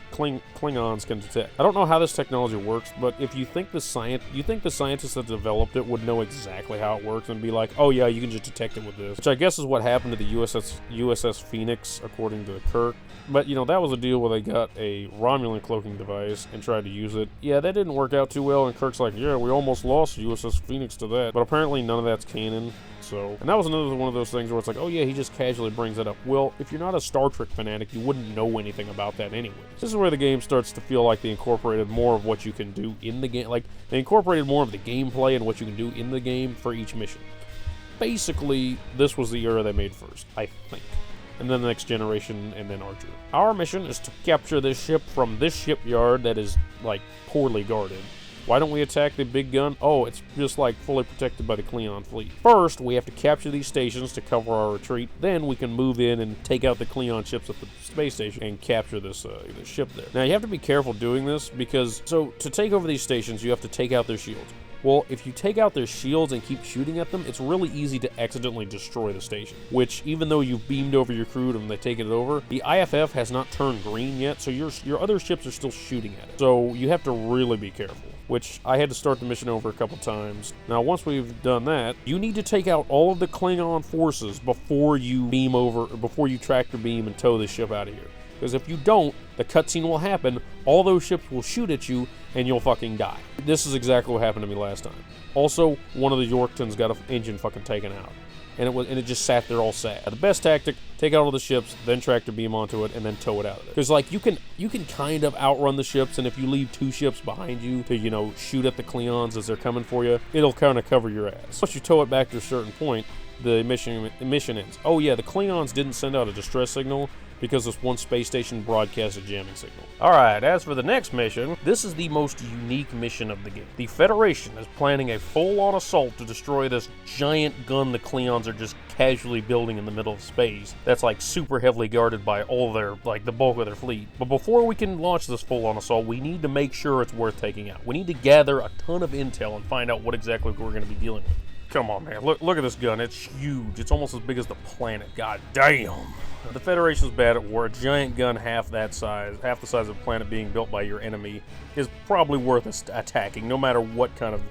can detect. I don't know how this technology works, but if you think the scientists that developed it would know exactly how it works and be like, oh yeah, you can just detect it with this, which I guess is what happened to the USS Phoenix, according to Kirk. But, you know, that was a deal where they got a Romulan cloaking device and tried to use it. Yeah, that didn't work out too well, and Kirk's like, yeah, we almost lost USS Phoenix to that. But apparently none of that's canon. So, and that was another one of those things where it's like, oh yeah, he just casually brings it up. Well, if you're not a Star Trek fanatic, you wouldn't know anything about that anyway. This is where the game starts to feel like they incorporated more of what you can do in the game. Like, they incorporated more of the gameplay and what you can do in the game for each mission. Basically, this was the era they made first, I think. And then the Next Generation, and then Archer. Our mission is to capture this ship from this shipyard that is, like, poorly guarded. Why don't we attack the big gun? Oh, it's just like fully protected by the Klingon fleet. First, we have to capture these stations to cover our retreat. Then we can move in and take out the Klingon ships at the space station and capture this ship there. Now, you have to be careful doing this because, so to take over these stations, you have to take out their shields. Well, if you take out their shields and keep shooting at them, it's really easy to accidentally destroy the station, which even though you've beamed over your crew and they've taken it over, the IFF has not turned green yet, so your other ships are still shooting at it. So you have to really be careful, which I had to start the mission over a couple times. Now, once we've done that, you need to take out all of the Klingon forces before you tractor beam and tow the ship out of here. Because if you don't, the cutscene will happen, all those ships will shoot at you, and you'll fucking die. This is exactly what happened to me last time. Also, one of the Yorktons got an engine fucking taken out. And it just sat there all sad. The best tactic, take out all the ships, then tractor beam onto it, and then tow it out of there. Because, like, you can kind of outrun the ships, and if you leave 2 ships behind you to, you know, shoot at the Klingons as they're coming for you, it'll kind of cover your ass. Once you tow it back to a certain point, the mission ends. Oh yeah, the Klingons didn't send out a distress signal, because this one space station broadcasts a jamming signal. Alright, as for the next mission, this is the most unique mission of the game. The Federation is planning a full-on assault to destroy this giant gun the Klingons are just casually building in the middle of space that's like super heavily guarded by all their, like the bulk of their fleet. But before we can launch this full-on assault, we need to make sure it's worth taking out. We need to gather a ton of intel and find out what exactly we're going to be dealing with. Come on, man. Look at this gun. It's huge. It's almost as big as the planet. God damn. The Federation's bad at war. A giant gun half the size of the planet being built by your enemy is probably worth attacking, no matter what kind of,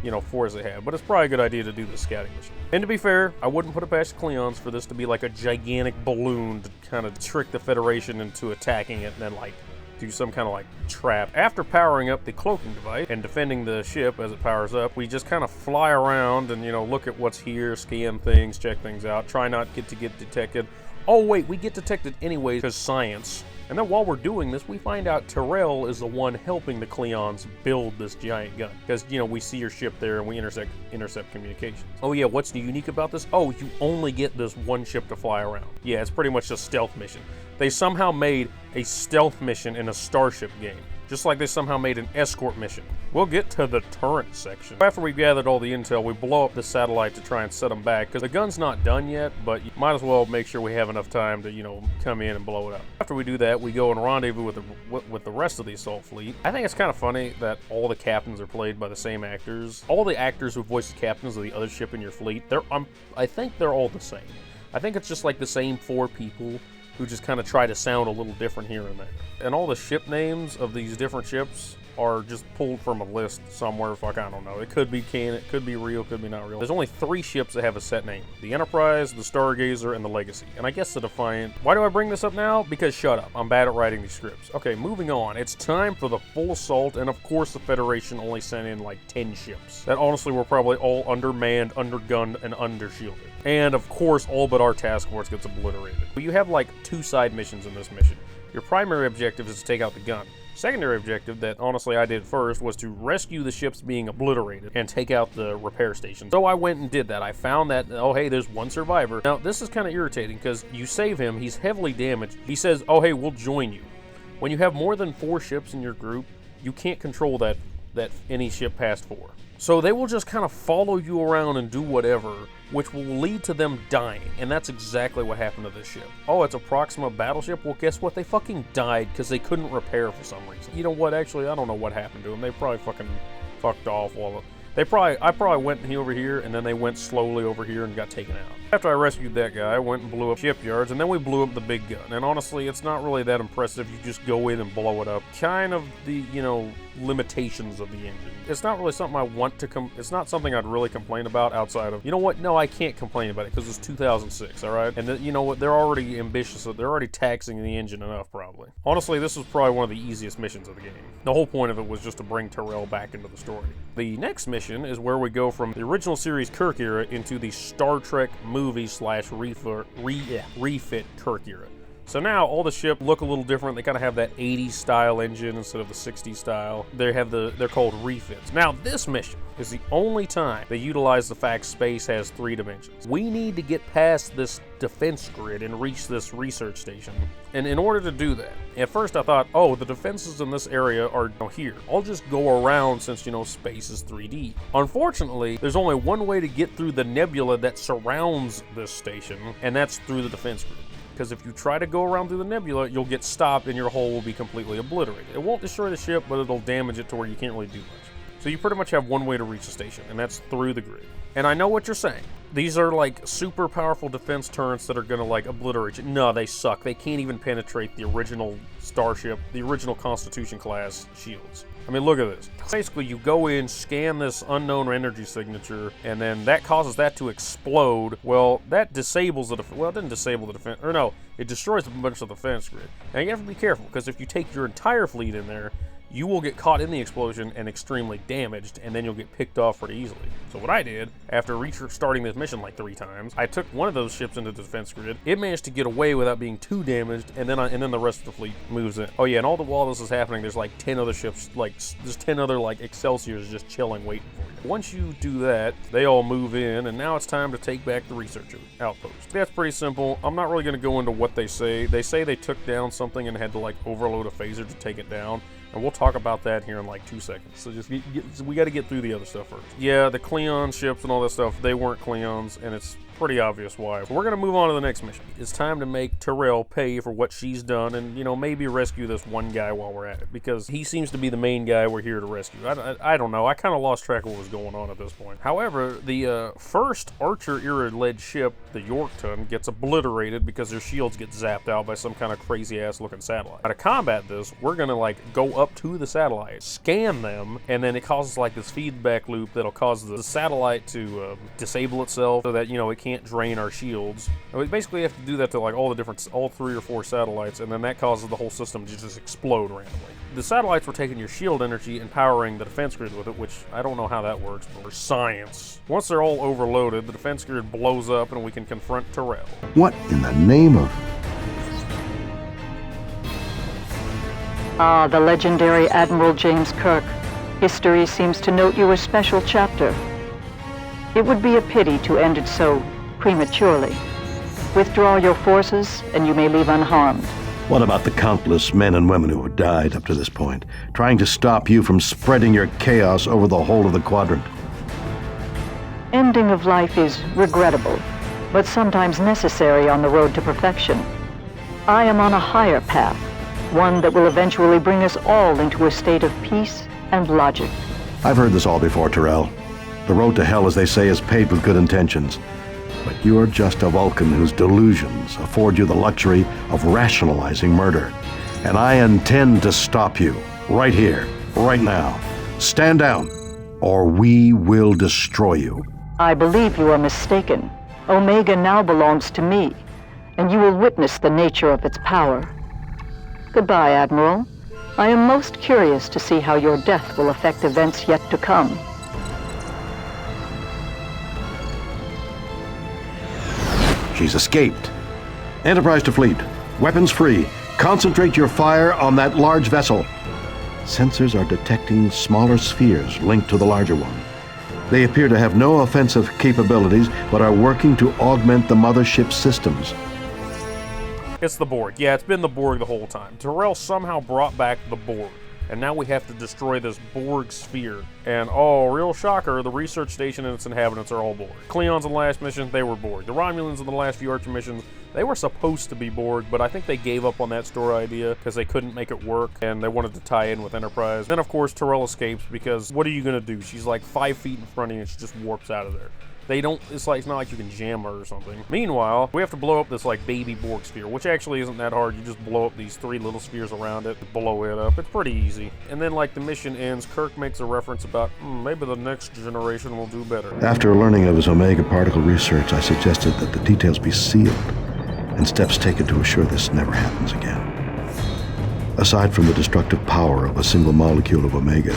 you know, force they have. But it's probably a good idea to do the scouting mission. And to be fair, I wouldn't put it past the Klingons for this to be like a gigantic balloon to kind of trick the Federation into attacking it and then, like, do some kind of like trap. After powering up the cloaking device and defending the ship as it powers up, we just kind of fly around and, you know, look at what's here, scan things, check things out, try not to get detected. Oh wait, we get detected anyway because science. And then while we're doing this, we find out Terrell is the one helping the Klingons build this giant gun. Because, you know, we see your ship there and we intercept communications. Oh yeah, what's unique about this? Oh, you only get this one ship to fly around. Yeah, it's pretty much a stealth mission. They somehow made a stealth mission in a Starship game. Just like they somehow made an escort mission. We'll get to the turret section. After we've gathered all the intel, we blow up the satellite to try and set them back, because the gun's not done yet, but you might as well make sure we have enough time to, you know, come in and blow it up. After we do that, we go and rendezvous with the rest of the assault fleet. I think it's kind of funny that all the captains are played by the same actors. All the actors who voice the captains of the other ship in your fleet, I think they're all the same. I think it's just like the same 4 people who just kind of try to sound a little different here and there. And all the ship names of these different ships are just pulled from a list somewhere. Fuck, I don't know. It could be canon, it could be real, could be not real. There's only 3 ships that have a set name. The Enterprise, the Stargazer, and the Legacy. And I guess the Defiant. Why do I bring this up now? Because shut up. I'm bad at writing these scripts. Okay, moving on. It's time for the full assault, and of course the Federation only sent in like 10 ships. That honestly were probably all undermanned, undergunned, and undershielded. And of course, all but our task force gets obliterated. But you have like 2 side missions in this mission. Your primary objective is to take out the gun. Secondary objective, that honestly I did first, was to rescue the ships being obliterated and take out the repair station. So I went and did that. I found that, oh hey, there's 1 survivor. Now this is kind of irritating because you save him, he's heavily damaged. He says, oh hey, we'll join you. When you have more than 4 ships in your group, you can't control that any ship past 4. So they will just kind of follow you around and do whatever, which will lead to them dying, and that's exactly what happened to this ship. Oh, it's a Proxima battleship? Well, guess what? They fucking died because they couldn't repair for some reason. You know what? Actually, I don't know what happened to them. They probably fucking fucked off while... I probably went over here, and then they went slowly over here and got taken out. After I rescued that guy, I went and blew up shipyards, and then we blew up the big gun. And honestly, it's not really that impressive. You just go in and blow it up. Kind of the, you know, limitations of the engine. It's not really something I want to it's not something I'd really complain about outside of, you know what? No, I can't complain about it because it's 2006, all right? And you know what? They're already ambitious. They're already taxing the engine enough, probably. Honestly, this was probably one of the easiest missions of the game. The whole point of it was just to bring Tyrell back into the story. The next mission is where we go from the original series Kirk era into the Star Trek movie / refit Kirk era. So now all the ships look a little different. They kind of have that 80s style engine instead of the 60s style. They're called refits. Now this mission is the only time they utilize the fact space has 3 dimensions. We need to get past this defense grid and reach this research station. And in order to do that, at first I thought, oh, the defenses in this area are here. I'll just go around since, you know, space is 3D. Unfortunately, there's only one way to get through the nebula that surrounds this station, and that's through the defense grid. Because if you try to go around through the nebula, you'll get stopped and your hull will be completely obliterated. It won't destroy the ship, but it'll damage it to where you can't really do much. So you pretty much have one way to reach the station, and that's through the grid. And I know what you're saying. These are like super powerful defense turrets that are gonna like obliterate you. No, they suck. They can't even penetrate the original Starship, the original Constitution class shields. I mean, look at this. Basically, you go in, scan this unknown energy signature, and then that causes that to explode. Well, that disables the well, it didn't disable the defense, or no, it destroys a bunch of the defense grid. Now you have to be careful, because if you take your entire fleet in there, you will get caught in the explosion and extremely damaged, and then you'll get picked off pretty easily. So what I did, after restarting this mission like 3 times, I took one of those ships into the defense grid. It managed to get away without being too damaged, and then the rest of the fleet moves in. Oh yeah, and while this is happening, there's like 10 other ships, like there's 10 other like Excelsiors just chilling, waiting for you. Once you do that, they all move in, and now it's time to take back the research outpost. That's pretty simple. I'm not really going to go into what they say. They say they took down something and had to like overload a phaser to take it down. And we'll talk about that here in like 2 seconds. So just we got to get through the other stuff first. Yeah, the Cleon ships and all that stuff, they weren't Cleons, and it's pretty obvious why. So we're going to move on to the next mission. It's time to make Tyrell pay for what she's done and, you know, maybe rescue this one guy while we're at it, because he seems to be the main guy we're here to rescue. I don't know. I kind of lost track of what was going on at this point. However, the first Archer-era-led ship, the Yorkton, gets obliterated because their shields get zapped out by some kind of crazy-ass looking satellite. Now, to combat this, we're going to, like, go up to the satellite, scan them, and then it causes, like, this feedback loop that'll cause the satellite to disable itself so that, you know, it can't drain our shields. And we basically have to do that to like all 3 or 4 satellites, and then that causes the whole system to just explode randomly. The satellites were taking your shield energy and powering the defense grid with it, which I don't know how that works, but for science. Once they're all overloaded, the defense grid blows up and we can confront Tyrell. What in the name of... Ah, the legendary Admiral James Kirk. History seems to note you a special chapter. It would be a pity to end it so prematurely. Withdraw your forces, and you may leave unharmed. What about the countless men and women who have died up to this point, trying to stop you from spreading your chaos over the whole of the quadrant? Ending of life is regrettable, but sometimes necessary on the road to perfection. I am on a higher path, one that will eventually bring us all into a state of peace and logic. I've heard this all before, Tyrell. The road to hell, as they say, is paved with good intentions. But you are just a Vulcan whose delusions afford you the luxury of rationalizing murder. And I intend to stop you, right here, right now. Stand down, or we will destroy you. I believe you are mistaken. Omega now belongs to me, and you will witness the nature of its power. Goodbye, Admiral. I am most curious to see how your death will affect events yet to come. She's escaped. Enterprise to fleet. Weapons free. Concentrate your fire on that large vessel. Sensors are detecting smaller spheres linked to the larger one. They appear to have no offensive capabilities, but are working to augment the mothership's systems. It's the Borg. Yeah, it's been the Borg the whole time. Tyrell somehow brought back the Borg. and now we have to destroy this Borg sphere. And oh, real shocker, the research station and its inhabitants are all Borg. Klingons in the last mission, they were Borg. The Romulans in the last few Archer missions, they were supposed to be Borg, but I think they gave up on that story idea because they couldn't make it work, and they wanted to tie in with Enterprise. Then, of course, Tyrell escapes because what are you going to do? She's like 5 feet in front of you, and she just warps out of there. They don't, it's not like you can jam her or something. Meanwhile, we have to blow up this like baby Borg sphere, which actually isn't that hard. You just blow up these 3 little spheres around it, blow it up. It's pretty easy. And then like the mission ends, Kirk makes a reference about, maybe the next generation will do better. After learning of his Omega particle research, I suggested that the details be sealed and steps taken to assure this never happens again. Aside from the destructive power of a single molecule of Omega,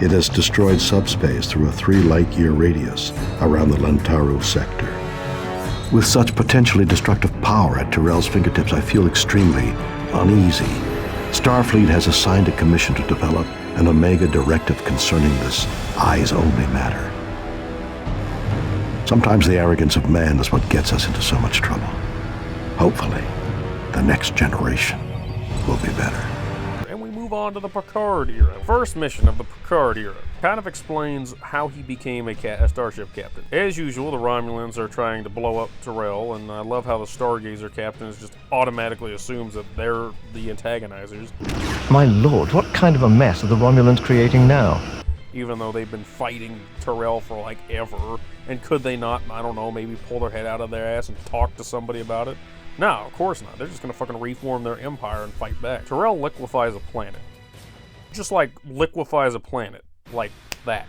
it has destroyed subspace through a 3-light-year radius around the Lantaru sector. With such potentially destructive power at Tyrell's fingertips, I feel extremely uneasy. Starfleet has assigned a commission to develop an Omega directive concerning this eyes-only matter. Sometimes the arrogance of man is what gets us into so much trouble. Hopefully, the next generation will be better. And we move on to the Picard era. First mission of the Picard era kind of explains how he became a starship captain. As usual, the Romulans are trying to blow up Tyrell, and I love how the Stargazer captain just automatically assumes that they're the antagonizers. My lord, what kind of a mess are the Romulans creating now? Even though they've been fighting Tyrell for like ever. And could they not, I don't know, maybe pull their head out of their ass and talk to somebody about it? No, of course not. They're just gonna fucking reform their empire and fight back. Tyrell liquefies a planet. Just like liquefies a planet. Like that.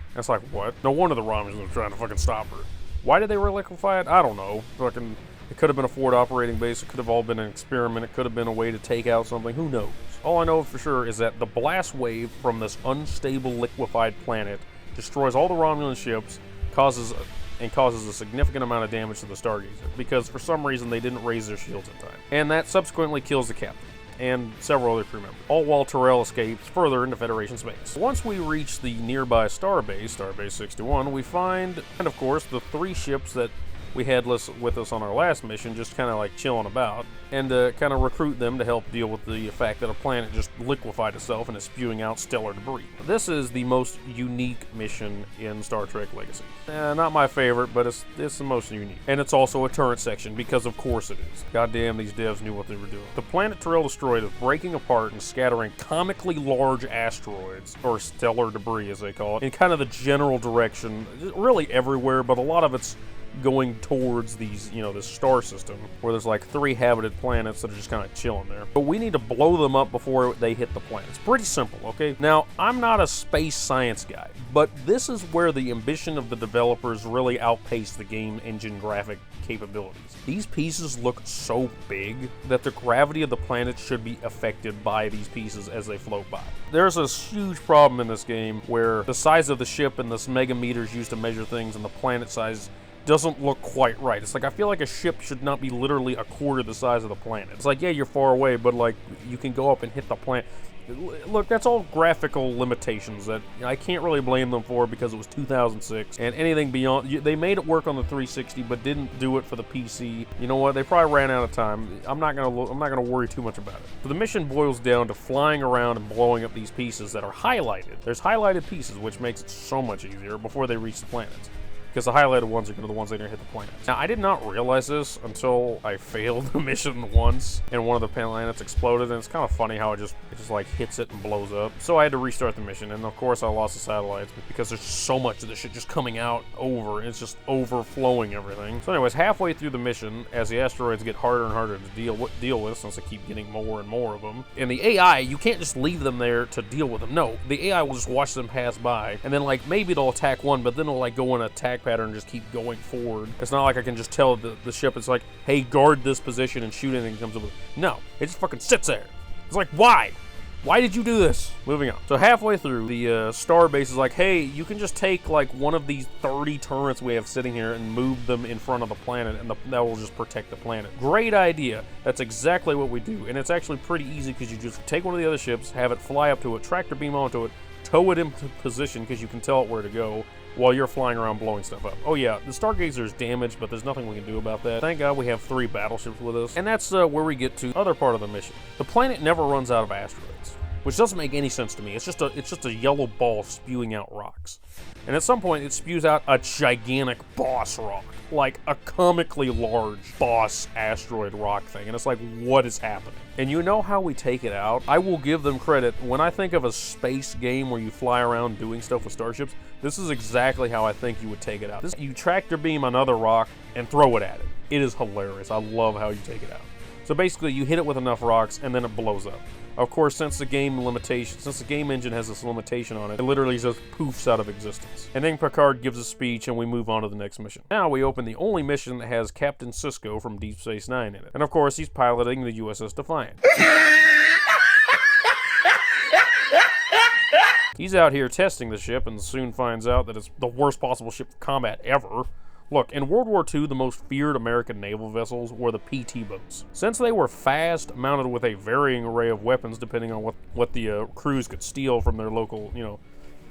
And it's like, what? No wonder the Romulans are trying to fucking stop her. Why did they reliquefy it? I don't know. Fucking, it could have been a forward operating base. It could have all been an experiment. It could have been a way to take out something. Who knows? All I know for sure is that the blast wave from this unstable liquefied planet destroys all the Romulan ships, causes a significant amount of damage to the Stargazer, because for some reason they didn't raise their shields in time. And that subsequently kills the captain and several other crew members, all while Tyrell escapes further into Federation space. Once we reach the nearby starbase, Starbase 61, we find, and of course, the 3 ships that we had with us on our last mission, just kind of like chilling about, and kind of recruit them to help deal with the fact that a planet just liquefied itself and is spewing out stellar debris. This is the most unique mission in Star Trek Legacy. Not my favorite, but it's the most unique. And it's also a turret section, because of course it is. Goddamn, these devs knew what they were doing. The planet Tyrell destroyed is breaking apart and scattering comically large asteroids, or stellar debris as they call it, in kind of the general direction, really everywhere, but a lot of it's going towards these, this star system where there's like 3 habited planets that are just kind of chilling there. But we need to blow them up before they hit the planet. It's pretty simple, okay? Now, I'm not a space science guy, but this is where the ambition of the developers really outpaced the game engine graphic capabilities. These pieces look so big that the gravity of the planet should be affected by these pieces as they float by. There's a huge problem in this game where the size of the ship and this megameters used to measure things and the planet size doesn't look quite right. It's like, I feel like a ship should not be literally a quarter the size of the planet. It's like, yeah, you're far away, but like, you can go up and hit the planet. Look, that's all graphical limitations that I can't really blame them for, because it was 2006, and anything beyond, they made it work on the 360, but didn't do it for the PC. You know what? They probably ran out of time. I'm not gonna worry too much about it. So the mission boils down to flying around and blowing up these pieces that are highlighted. There's highlighted pieces, which makes it so much easier before they reach the planets, because the highlighted ones are going to be the ones that are going to hit the planet. Now, I did not realize this until I failed the mission once, and one of the planets exploded, and it's kind of funny how it just like hits it and blows up. So I had to restart the mission, and of course I lost the satellites, because there's so much of this shit just coming out over, and it's just overflowing everything. So anyways, halfway through the mission, as the asteroids get harder and harder to deal with, since I keep getting more and more of them, and the AI, you can't just leave them there to deal with them. No, the AI will just watch them pass by, and then like maybe they'll attack one, but then it'll like go in an attack pattern and just keep going forward. It's not like I can just tell the ship, it's like, hey, guard this position and shoot anything that comes up with it. No, it just fucking sits there. It's like, why? Why did you do this? Moving on. So halfway through, the starbase is like, hey, you can just take like one of these 30 turrets we have sitting here and move them in front of the planet, and that will just protect the planet. Great idea. That's exactly what we do, and it's actually pretty easy, because you just take one of the other ships, have it fly up to it, tractor beam onto it, tow it into position, because you can tell it where to go, while you're flying around blowing stuff up. Oh yeah, the Stargazer is damaged, but there's nothing we can do about that. Thank God we have 3 battleships with us. And that's where we get to the other part of the mission. The planet never runs out of asteroids. which doesn't make any sense to me. It's just a yellow ball spewing out rocks. And at some point, it spews out a gigantic boss rock, like a comically large boss asteroid rock thing. And it's like, what is happening? And you know how we take it out? I will give them credit. When I think of a space game where you fly around doing stuff with starships, this is exactly how I think you would take it out. You tractor beam another rock and throw it at it. It is hilarious. I love how you take it out. So basically, you hit it with enough rocks and then it blows up. Of course, since the game engine has this limitation on it, it literally just poofs out of existence. And then Picard gives a speech and we move on to the next mission. Now we open the only mission that has Captain Sisko from Deep Space Nine in it. And of course, he's piloting the USS Defiant. He's out here testing the ship and soon finds out that it's the worst possible ship for combat ever. Look, in World War II, the most feared American naval vessels were the PT boats. Since they were fast, mounted with a varying array of weapons depending on what the crews could steal from their local,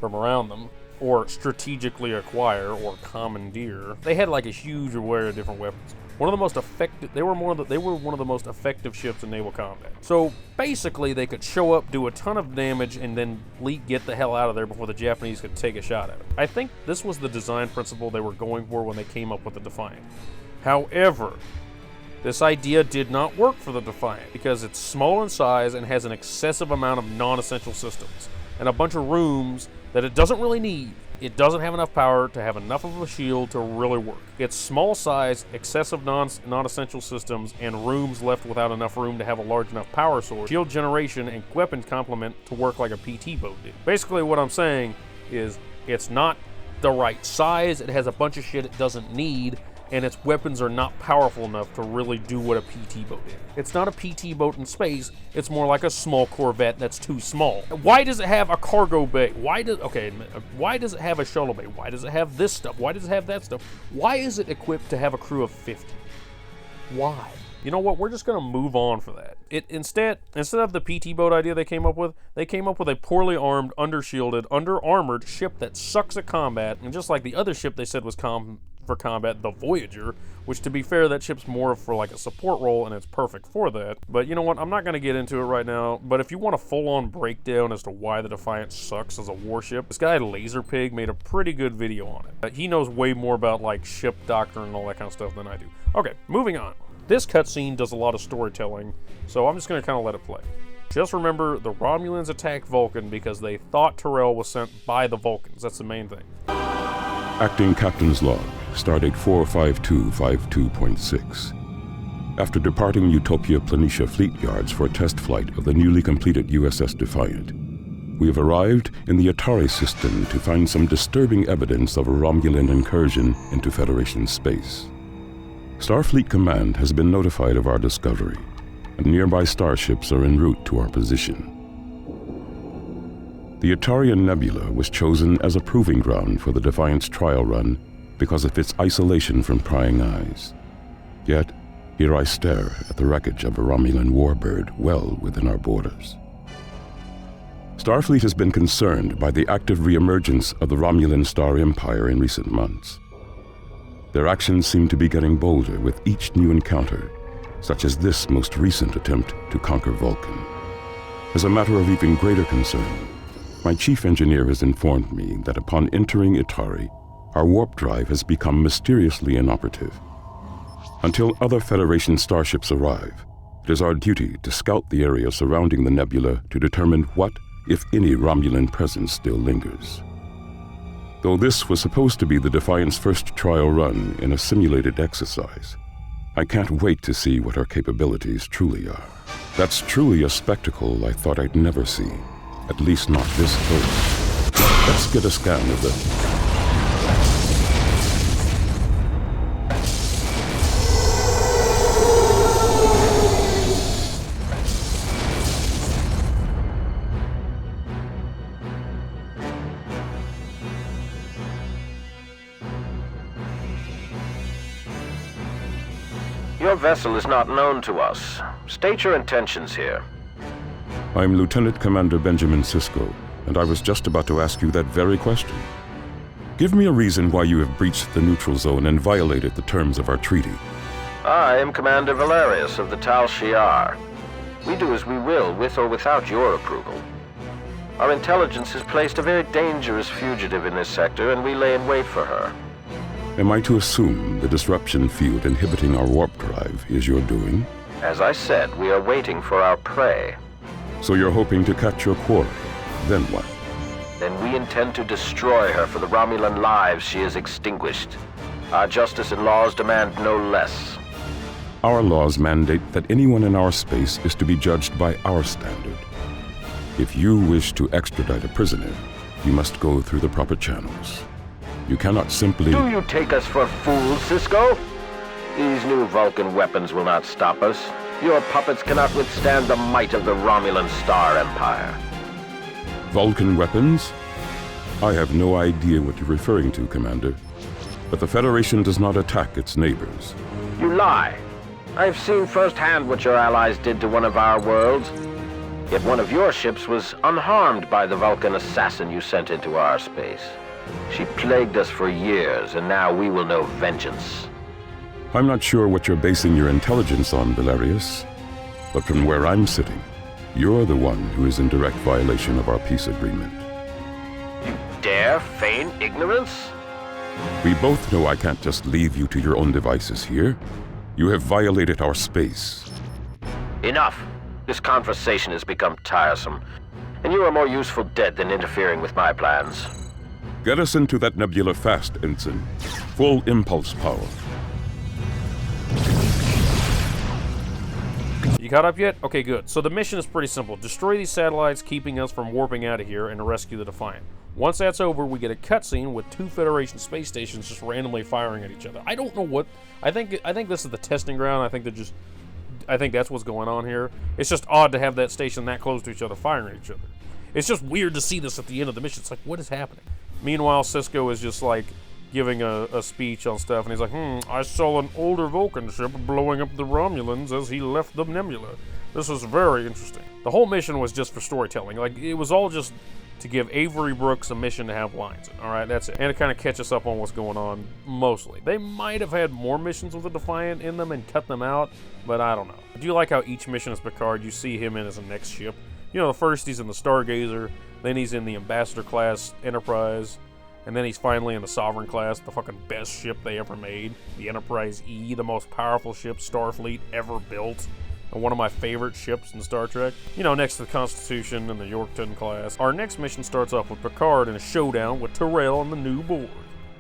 from around them, or strategically acquire or commandeer, they had like a huge array of different weapons. They were one of the most effective ships in naval combat. So basically, they could show up, do a ton of damage, and then get the hell out of there before the Japanese could take a shot at it. I think this was the design principle they were going for when they came up with the Defiant. However, this idea did not work for the Defiant because it's small in size and has an excessive amount of non-essential systems and a bunch of rooms that it doesn't really need. It doesn't have enough power to have enough of a shield to really work. It's small size, excessive non-essential systems, and rooms left without enough room to have a large enough power source, shield generation, and weapon complement to work like a PT boat did. Basically what I'm saying is it's not the right size, it has a bunch of shit it doesn't need, and its weapons are not powerful enough to really do what a PT boat is. It's not a PT boat in space, it's more like a small Corvette that's too small. Why does it have a cargo bay? Why does it have a shuttle bay? Why does it have this stuff? Why does it have that stuff? Why is it equipped to have a crew of 50? Why? You know what, we're just gonna move on for that. Instead of the PT boat idea they came up with a poorly armed, under-shielded, under-armored ship that sucks at combat, and just like the other ship they said was for combat, the Voyager, which to be fair, that ship's more for like a support role and it's perfect for that. But you know what, I'm not going to get into it right now, but if you want a full-on breakdown as to why the Defiant sucks as a warship, this guy Laserpig made a pretty good video on it. He knows way more about like ship doctrine and all that kind of stuff than I do. Okay, moving on. This cutscene does a lot of storytelling, so I'm just going to kind of let it play. Just remember, the Romulans attacked Vulcan because they thought Tyrell was sent by the Vulcans. That's the main thing. Acting Captain's Log, Stardate 45252.6. After departing Utopia Planitia Fleet Yards for a test flight of the newly completed USS Defiant, we have arrived in the Atari system to find some disturbing evidence of a Romulan incursion into Federation space. Starfleet Command has been notified of our discovery, and nearby starships are en route to our position. The Atarian Nebula was chosen as a proving ground for the Defiant's trial run because of its isolation from prying eyes. Yet, here I stare at the wreckage of a Romulan warbird well within our borders. Starfleet has been concerned by the active reemergence of the Romulan Star Empire in recent months. Their actions seem to be getting bolder with each new encounter, such as this most recent attempt to conquer Vulcan. As a matter of even greater concern, my chief engineer has informed me that upon entering Itari, our warp drive has become mysteriously inoperative. Until other Federation starships arrive, it is our duty to scout the area surrounding the nebula to determine what, if any, Romulan presence still lingers. Though this was supposed to be the Defiant's first trial run in a simulated exercise, I can't wait to see what our capabilities truly are. That's truly a spectacle I thought I'd never see. At least not this close. Let's get a scan of the... Your vessel is not known to us. State your intentions here. I'm Lieutenant Commander Benjamin Sisko, and I was just about to ask you that very question. Give me a reason why you have breached the neutral zone and violated the terms of our treaty. I am Commander Valerius of the Tal Shiar. We do as we will, with or without your approval. Our intelligence has placed a very dangerous fugitive in this sector, and we lay in wait for her. Am I to assume the disruption field inhibiting our warp drive is your doing? As I said, we are waiting for our prey. So you're hoping to catch your quarry. Then what? Then we intend to destroy her for the Romulan lives she has extinguished. Our justice and laws demand no less. Our laws mandate that anyone in our space is to be judged by our standard. If you wish to extradite a prisoner, you must go through the proper channels. You cannot simply... Do you take us for fools, Cisco? These new Vulcan weapons will not stop us. Your puppets cannot withstand the might of the Romulan Star Empire. Vulcan weapons? I have no idea what you're referring to, Commander. But the Federation does not attack its neighbors. You lie. I've seen firsthand what your allies did to one of our worlds. Yet one of your ships was unharmed by the Vulcan assassin you sent into our space. She plagued us for years, and now we will know vengeance. I'm not sure what you're basing your intelligence on, Valerius. But from where I'm sitting, you're the one who is in direct violation of our peace agreement. You dare feign ignorance? We both know I can't just leave you to your own devices here. You have violated our space. Enough. This conversation has become tiresome, and you are more useful dead than interfering with my plans. Get us into that nebula fast, Ensign. Full impulse power. You caught up yet? Okay, good. So the mission is pretty simple. Destroy these satellites keeping us from warping out of here and rescue the Defiant. Once that's over, we get a cutscene with 2 Federation space stations just randomly firing at each other. I don't know what... I think this is the testing ground. I think that's what's going on here. It's just odd to have that station that close to each other firing at each other. It's just weird to see this at the end of the mission. It's like, what is happening? Meanwhile, Cisco is just like giving a speech on stuff, and he's like, I saw an older Vulcan ship blowing up the Romulans as he left the nebula. This is very interesting. The whole mission was just for storytelling. Like, it was all just to give Avery Brooks a mission to have lines in. Alright, that's it. And to kind of catch us up on what's going on, mostly. They might have had more missions with the Defiant in them and cut them out, but I don't know. I do like how each mission is Picard, you see him in as a next ship. You know, the first he's in the Stargazer, then he's in the Ambassador class Enterprise, and then he's finally in the Sovereign class, the fucking best ship they ever made. The Enterprise E, the most powerful ship Starfleet ever built. And one of my favorite ships in Star Trek. You know, next to the Constitution and the Yorkton class. Our next mission starts off with Picard in a showdown with Tyrell and the new Borg.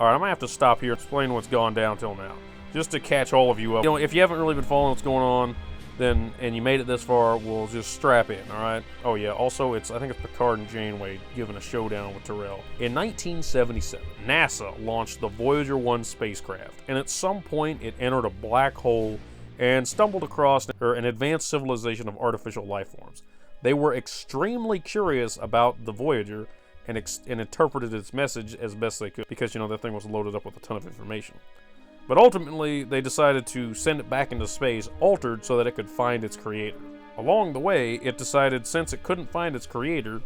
Alright, I'm gonna have to stop here and explain what's gone down till now. Just to catch all of you up. You know, if you haven't really been following what's going on, then, and you made it this far, we'll just strap in, alright? Oh yeah, also I think it's Picard and Janeway giving a showdown with Tyrell. In 1977, NASA launched the Voyager 1 spacecraft, and at some point it entered a black hole and stumbled across an advanced civilization of artificial life forms. They were extremely curious about the Voyager and interpreted its message as best they could, because, you know, that thing was loaded up with a ton of information. But ultimately, they decided to send it back into space, altered so that it could find its creator. Along the way, it decided, since it couldn't find its creator,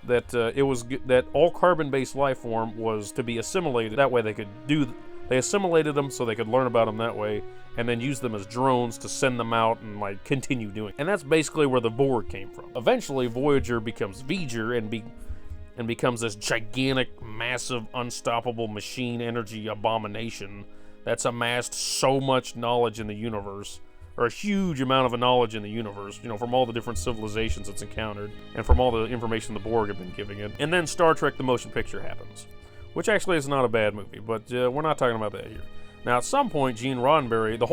that that all carbon-based life form was to be assimilated. That way they assimilated them so they could learn about them that way, and then use them as drones to send them out and, like, continue doing. And that's basically where the Borg came from. Eventually, Voyager becomes V'ger and becomes this gigantic, massive, unstoppable machine energy abomination that's amassed so much knowledge in the universe, or a huge amount of knowledge in the universe, you know, from all the different civilizations it's encountered, and from all the information the Borg have been giving it. And then Star Trek the Motion Picture happens, which actually is not a bad movie, but we're not talking about that here. Now, at some point, Gene Roddenberry, the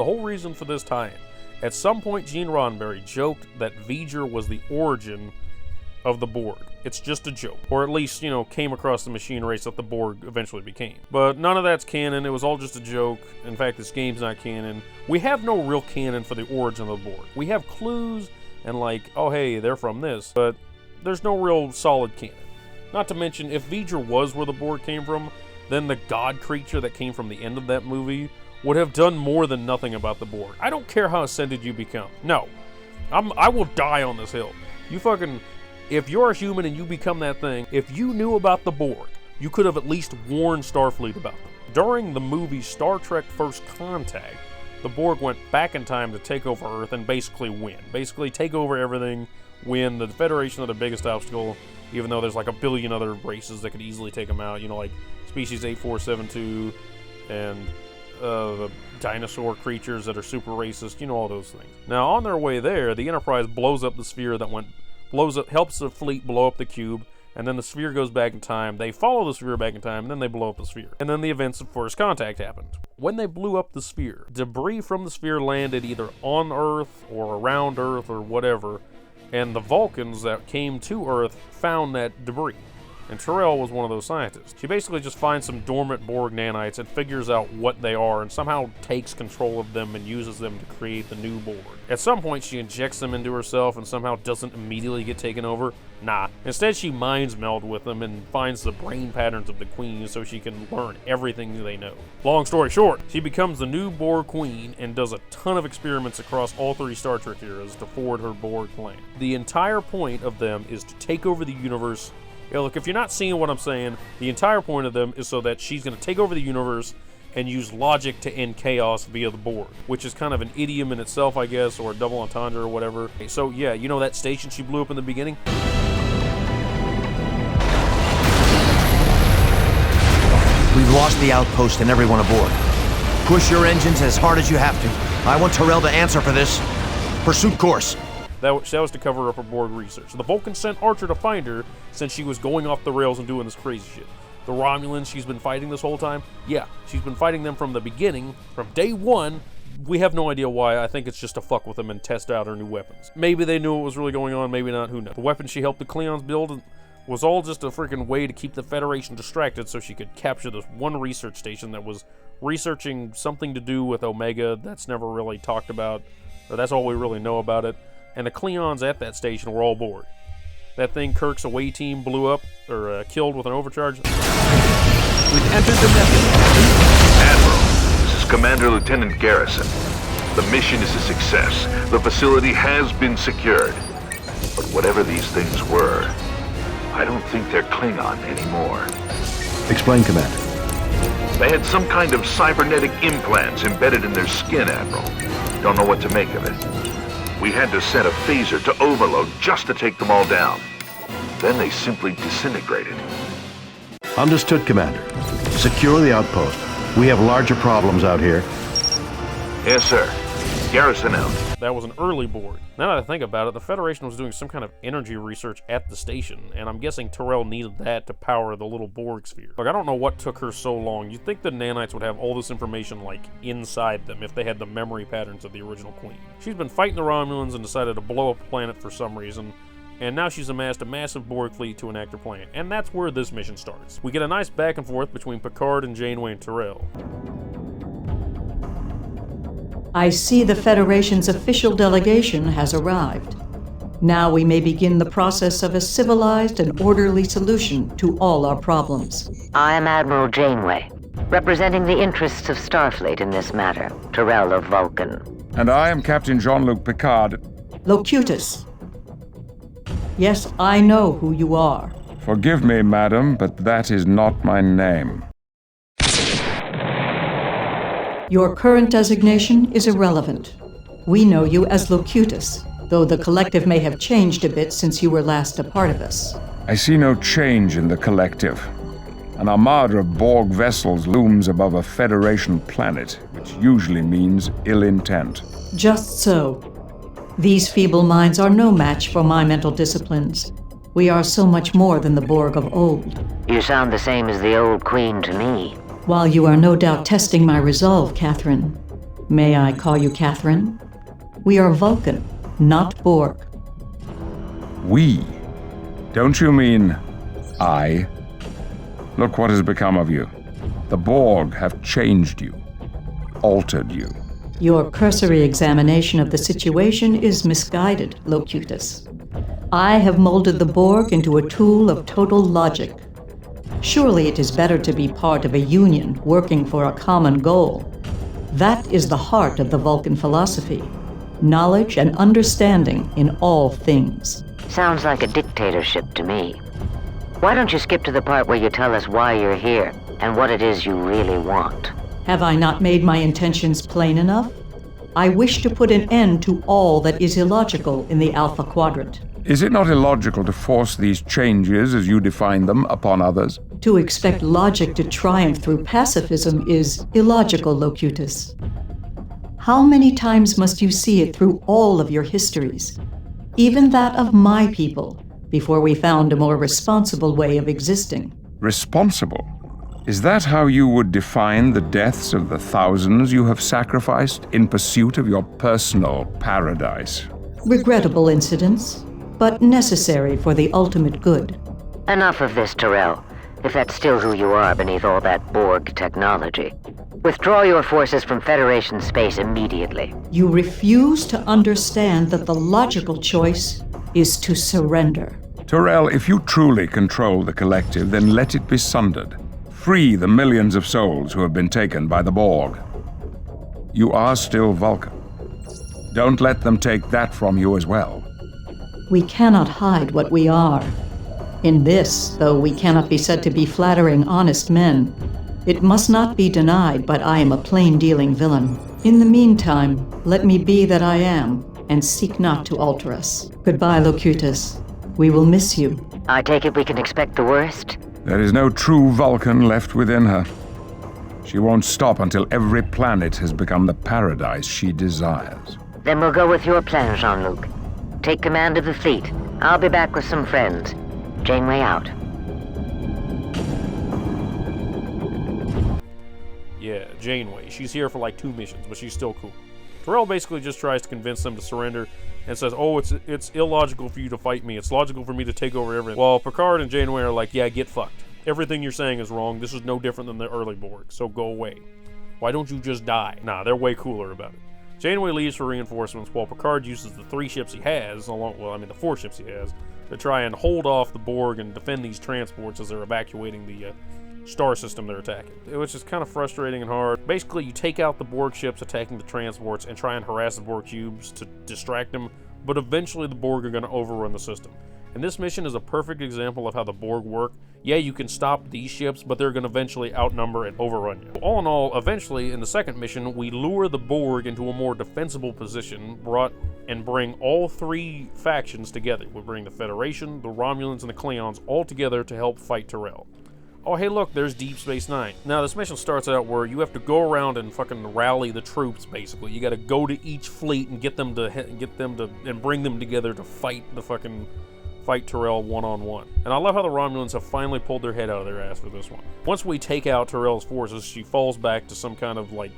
whole reason for this tie-in, at some point Gene Roddenberry joked that V'ger was the origin of the Borg. It's just a joke. Or at least, you know, came across the machine race that the Borg eventually became. But none of that's canon. It was all just a joke. In fact, this game's not canon. We have no real canon for the origin of the Borg. We have clues and, like, oh hey, they're from this, but there's no real solid canon. Not to mention, if V'ger was where the Borg came from, then the god creature that came from the end of that movie would have done more than nothing about the Borg. I don't care how ascended you become. No. I will die on this hill. You fucking... If you're a human and you become that thing, if you knew about the Borg, you could have at least warned Starfleet about them. During the movie Star Trek First Contact, the Borg went back in time to take over Earth and basically win. Basically take over everything, win. The Federation are the biggest obstacle, even though there's like a billion other races that could easily take them out, you know, like Species 8472 and the dinosaur creatures that are super racist, you know, all those things. Now, on their way there, the Enterprise blows up the sphere that helps the fleet blow up the cube, and then the sphere goes back in time. They follow the sphere back in time, and then they blow up the sphere. And then the events of First Contact happened. When they blew up the sphere, debris from the sphere landed either on Earth or around Earth or whatever, and the Vulcans that came to Earth found that debris. And Tyrell was one of those scientists. She basically just finds some dormant Borg nanites and figures out what they are and somehow takes control of them and uses them to create the new Borg. At some point, she injects them into herself and somehow doesn't immediately get taken over. Nah. Instead, she minds meld with them and finds the brain patterns of the Queen so she can learn everything they know. Long story short, she becomes the new Borg Queen and does a ton of experiments across all 3 Star Trek eras to forward her Borg plan. The entire point of them is to take over the universe. Yeah, look, if you're not seeing what I'm saying, the entire point of them is so that she's going to take over the universe and use logic to end chaos via the Borg, which is kind of an idiom in itself, I guess, or a double entendre or whatever. So, yeah, you know that station she blew up in the beginning? We've lost the outpost and everyone aboard. Push your engines as hard as you have to. I want Tyrell to answer for this. Pursuit course. That was to cover up her Borg research. The Vulcans sent Archer to find her since she was going off the rails and doing this crazy shit. The Romulans she's been fighting this whole time? Yeah, she's been fighting them from the beginning, from day one. We have no idea why. I think it's just to fuck with them and test out her new weapons. Maybe they knew what was really going on, maybe not, who knows. The weapon she helped the Klingons build was all just a freaking way to keep the Federation distracted so she could capture this one research station that was researching something to do with Omega that's never really talked about, or that's all we really know about it. And the Klingons at that station were all bored. That thing Kirk's away team blew up, or killed with an overcharge. We've entered the nebula. Admiral, this is Commander Lieutenant Garrison. The mission is a success. The facility has been secured. But whatever these things were, I don't think they're Klingon anymore. Explain, Commander. They had some kind of cybernetic implants embedded in their skin, Admiral. Don't know what to make of it. We had to set a phaser to overload just to take them all down. Then they simply disintegrated. Understood, Commander. Secure the outpost. We have larger problems out here. Yes, sir. Garrison out. That was an early Borg. Now that I think about it, the Federation was doing some kind of energy research at the station, and I'm guessing Tyrell needed that to power the little Borg sphere. Like, I don't know what took her so long. You'd think the nanites would have all this information, like, inside them if they had the memory patterns of the original Queen. She's been fighting the Romulans and decided to blow up a planet for some reason, and now she's amassed a massive Borg fleet to enact her plan. And that's where this mission starts. We get a nice back and forth between Picard and Janeway and Tyrell. I see the Federation's official delegation has arrived. Now we may begin the process of a civilized and orderly solution to all our problems. I am Admiral Janeway, representing the interests of Starfleet in this matter, Tyrell of Vulcan. And I am Captain Jean-Luc Picard. Locutus. Yes, I know who you are. Forgive me, madam, but that is not my name. Your current designation is irrelevant. We know you as Locutus, though the Collective may have changed a bit since you were last a part of us. I see no change in the Collective. An armada of Borg vessels looms above a Federation planet, which usually means ill intent. Just so. These feeble minds are no match for my mental disciplines. We are so much more than the Borg of old. You sound the same as the old Queen to me. While you are no doubt testing my resolve, Catherine, may I call you Catherine? We are Vulcan, not Borg. We? Don't you mean I? Look what has become of you. The Borg have changed you, altered you. Your cursory examination of the situation is misguided, Locutus. I have molded the Borg into a tool of total logic. Surely it is better to be part of a union working for a common goal. That is the heart of the Vulcan philosophy. Knowledge and understanding in all things. Sounds like a dictatorship to me. Why don't you skip to the part where you tell us why you're here and what it is you really want? Have I not made my intentions plain enough? I wish to put an end to all that is illogical in the Alpha Quadrant. Is it not illogical to force these changes, as you define them, upon others? To expect logic to triumph through pacifism is illogical, Locutus. How many times must you see it through all of your histories, even that of my people, before we found a more responsible way of existing? Responsible? Is that how you would define the deaths of the thousands you have sacrificed in pursuit of your personal paradise? Regrettable incidents, but necessary for the ultimate good. Enough of this, Tyrell, if that's still who you are beneath all that Borg technology. Withdraw your forces from Federation space immediately. You refuse to understand that the logical choice is to surrender. Tyrell, if you truly control the collective, then let it be sundered. Free the millions of souls who have been taken by the Borg. You are still Vulcan. Don't let them take that from you as well. We cannot hide what we are. In this, though we cannot be said to be flattering honest men, it must not be denied, but I am a plain-dealing villain. In the meantime, let me be that I am, and seek not to alter us. Goodbye, Locutus. We will miss you. I take it we can expect the worst? There is no true Vulcan left within her. She won't stop until every planet has become the paradise she desires. Then we'll go with your plan, Jean-Luc. Take command of the fleet. I'll be back with some friends. Janeway out. Yeah, Janeway. She's here for like 2 missions, but she's still cool. Tyrell basically just tries to convince them to surrender and says, oh, it's illogical for you to fight me. It's logical for me to take over everything. While Picard and Janeway are like, yeah, get fucked. Everything you're saying is wrong. This is no different than the early Borg, so go away. Why don't you just die? Nah, they're way cooler about it. Janeway leaves for reinforcements while Picard uses the 3 ships he has, the 4 ships he has, to try and hold off the Borg and defend these transports as they're evacuating the star system they're attacking. Which is kind of frustrating and hard. Basically, you take out the Borg ships attacking the transports and try and harass the Borg cubes to distract them, but eventually the Borg are going to overrun the system. And this mission is a perfect example of how the Borg work. Yeah, you can stop these ships, but they're going to eventually outnumber and overrun you. All in all, eventually, in the second mission, we lure the Borg into a more defensible position, bring all 3 factions together. We bring the Federation, the Romulans, and the Klingons all together to help fight Tyrell. Oh, hey, look, there's Deep Space Nine. Now, this mission starts out where you have to go around and fucking rally the troops, basically. You gotta go to each fleet and and bring them together to fight Tyrell one-on-one. And I love how the Romulans have finally pulled their head out of their ass for this one. Once we take out Tyrell's forces, she falls back to some kind of, like,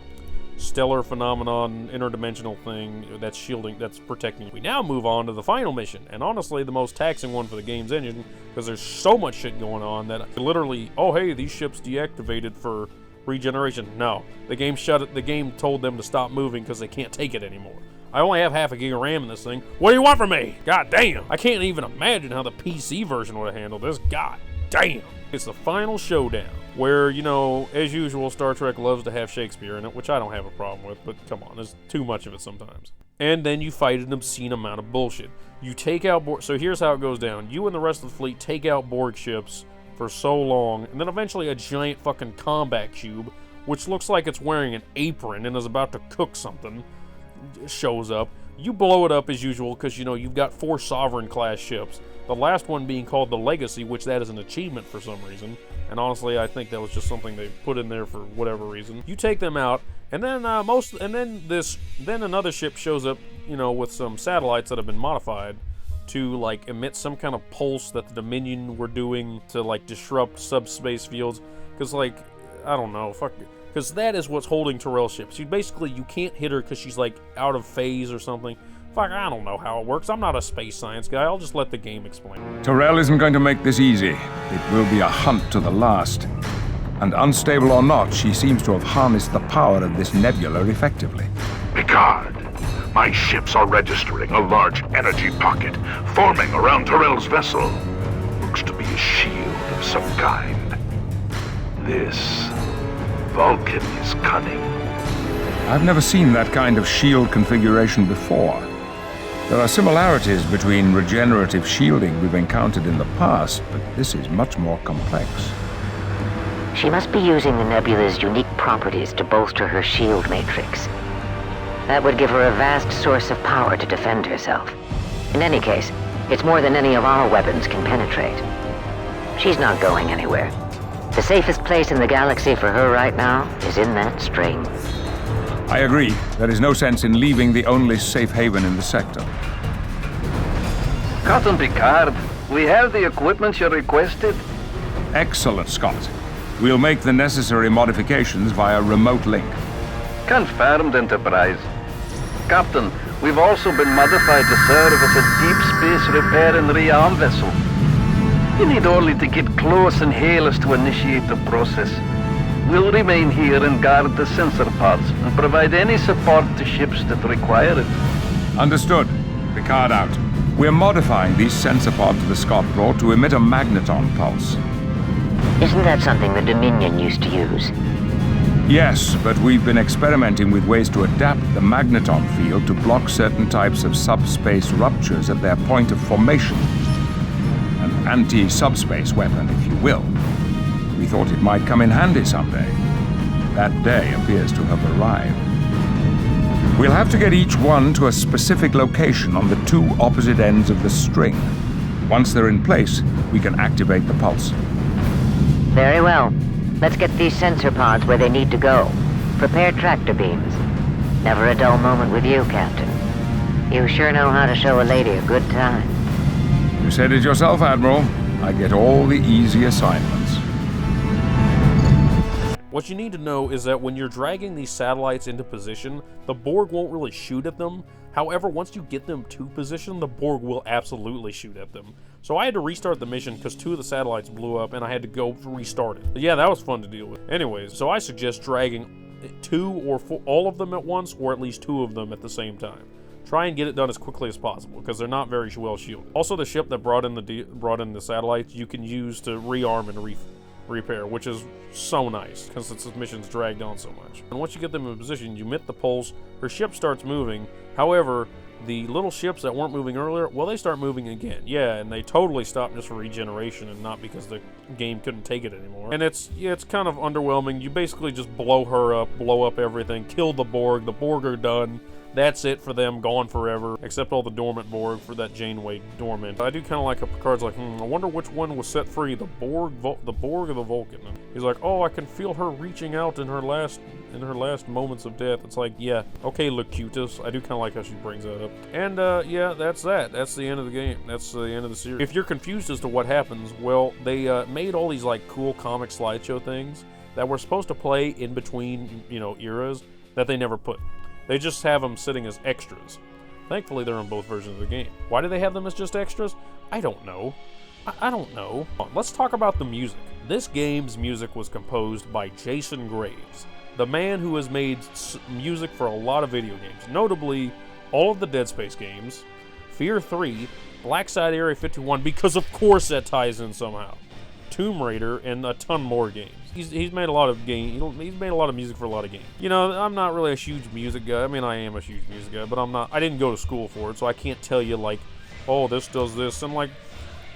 stellar phenomenon, interdimensional thing that's protecting you. We now move on to the final mission, and honestly the most taxing one for the game's engine, because there's so much shit going on that literally, oh hey, these ships deactivated for regeneration. No, the game told them to stop moving because they can't take it anymore. I only have half a gig of RAM in this thing. What do you want from me? God damn. I can't even imagine how the PC version would have handled this. God damn. It's the final showdown, where, you know, as usual, Star Trek loves to have Shakespeare in it, which I don't have a problem with, but come on, there's too much of it sometimes. And then you fight an obscene amount of bullshit. You take out Borg, so here's how it goes down. You and the rest of the fleet take out Borg ships for so long, and then eventually a giant fucking combat cube, which looks like it's wearing an apron and is about to cook something, shows up. You blow it up as usual because, you know, you've got 4 Sovereign class ships. The last one being called the Legacy, which that is an achievement for some reason. And honestly, I think that was just something they put in there for whatever reason. You take them out, and then then another ship shows up, you know, with some satellites that have been modified to like emit some kind of pulse that the Dominion were doing to like disrupt subspace fields. Because like, I don't know, because that is what's holding Tyrell's ship. So you can't hit her because she's like out of phase or something. Fuck, I don't know how it works. I'm not a space science guy. I'll just let the game explain. Tyrell isn't going to make this easy. It will be a hunt to the last. And unstable or not, she seems to have harnessed the power of this nebula effectively. Picard, my ships are registering a large energy pocket forming around Tyrell's vessel. Looks to be a shield of some kind. This Vulcan is cunning. I've never seen that kind of shield configuration before. There are similarities between regenerative shielding we've encountered in the past, but this is much more complex. She must be using the nebula's unique properties to bolster her shield matrix. That would give her a vast source of power to defend herself. In any case, It's more than any of our weapons can penetrate. She's not going anywhere. The safest place in the galaxy for her right now is in that string. I agree. There is no sense in leaving the only safe haven in the sector. Captain Picard, we have the equipment you requested. Excellent, Scott. We'll make the necessary modifications via remote link. Confirmed, Enterprise. Captain, we've also been modified to serve as a deep space repair and rearm vessel. You need only to get close and hail us to initiate the process. We'll remain here and guard the sensor pods and provide any support to ships that require it. Understood. Picard out. We're modifying these sensor pods the Scott brought to emit a magneton pulse. Isn't that something the Dominion used to use? Yes, but we've been experimenting with ways to adapt the magneton field to block certain types of subspace ruptures at their point of formation. An anti-subspace weapon, if you will. We thought it might come in handy someday. That day appears to have arrived. We'll have to get each one to a specific location on the two opposite ends of the string. Once they're in place, we can activate the pulse. Very well. Let's get these sensor pods where they need to go. Prepare tractor beams. Never a dull moment with you, Captain. You sure know how to show a lady a good time. You said it yourself, Admiral. I get all the easy assignments. What you need to know is that when you're dragging these satellites into position, the Borg won't really shoot at them. However, once you get them to position, the Borg will absolutely shoot at them. So I had to restart the mission because 2 of the satellites blew up and I had to go restart it. But yeah, that was fun to deal with. Anyways, so I suggest dragging 2 or 4, all of them at once, or at least 2 of them at the same time. Try and get it done as quickly as possible because they're not very well shielded. Also, the ship that brought in the satellites, you can use to rearm and repair, which is so nice because this mission's dragged on so much. And once you get them in position, you emit the pulse, her ship starts moving. However, the little ships that weren't moving earlier, well, they start moving again. Yeah, and they totally stop just for regeneration and not because the game couldn't take it anymore. And it's kind of underwhelming. You basically just blow her up, blow up everything, kill the Borg. The Borg are done. That's it for them, gone forever, except all the dormant Borg for that Janeway dormant. I do kind of like how Picard's like, I wonder which one was set free, the Borg or the Vulcan. And he's like, oh, I can feel her reaching out in her last moments of death. It's like, yeah, okay, Locutus. I do kind of like how she brings that up. And yeah, that's that. That's the end of the game. That's the end of the series. If you're confused as to what happens, well, they made all these like cool comic slideshow things that were supposed to play in between, eras that they never put. They just have them sitting as extras. Thankfully, they're in both versions of the game. Why do they have them as just extras? I don't know. I don't know. Let's talk about the music. This game's music was composed by Jason Graves, the man who has made music for a lot of video games, notably all of the Dead Space games, Fear 3, Black Side Area 51, because of course that ties in somehow, Tomb Raider, and a ton more games. He's made a lot of he's made a lot of music for a lot of games. I'm not really a huge music guy. I mean, I am a huge music guy, but I didn't go to school for it, so I can't tell you like, oh, this does this. And like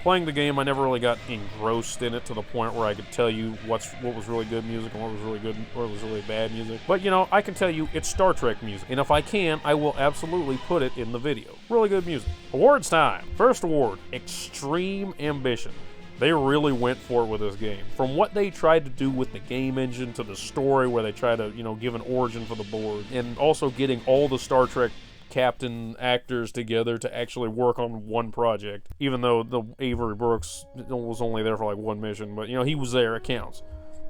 playing the game, I never really got engrossed in it to the point where I could tell you what was really good music and what was really good or what was really bad music. But I can tell you it's Star Trek music, and if I can, I will absolutely put it in the video. Really good music. Awards time. First award, Extreme Ambition. They really went for it with this game. From what they tried to do with the game engine to the story where they try to, give an origin for the Borg, and also getting all the Star Trek captain actors together to actually work on one project, even though the Avery Brooks was only there for like one mission, but he was there, it counts.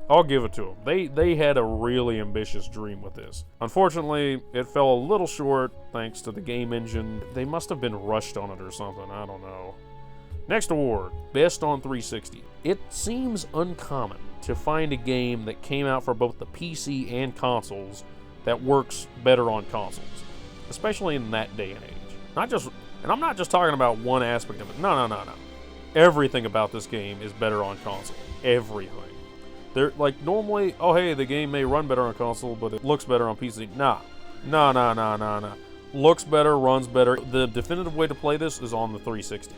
I'll give it to them. They had a really ambitious dream with this. Unfortunately, it fell a little short thanks to the game engine. They must have been rushed on it or something, I don't know. Next award, Best on 360. It seems uncommon to find a game that came out for both the PC and consoles that works better on consoles, especially in that day and age. And I'm not just talking about one aspect of it. No. Everything about this game is better on console. Everything. They're like normally, oh hey, the game may run better on console, but it looks better on PC. Nah. Looks better, runs better. The definitive way to play this is on the 360.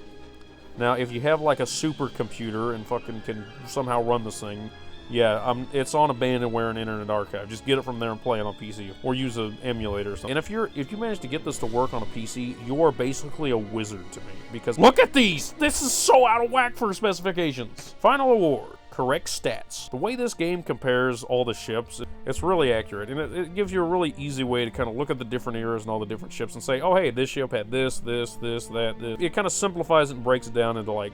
Now, if you have like a supercomputer and fucking can somehow run this thing, yeah, it's on Abandonware and Internet Archive. Just get it from there and play it on PC, or use an emulator or something. And if you manage to get this to work on a PC, you're basically a wizard to me, because look at these! This is so out of whack for specifications. Final award. Correct stats. The way this game compares all the ships, it's really accurate, and it gives you a really easy way to kind of look at the different eras and all the different ships and say, oh hey, this ship had this, that, this. It kind of simplifies it and breaks it down into, like,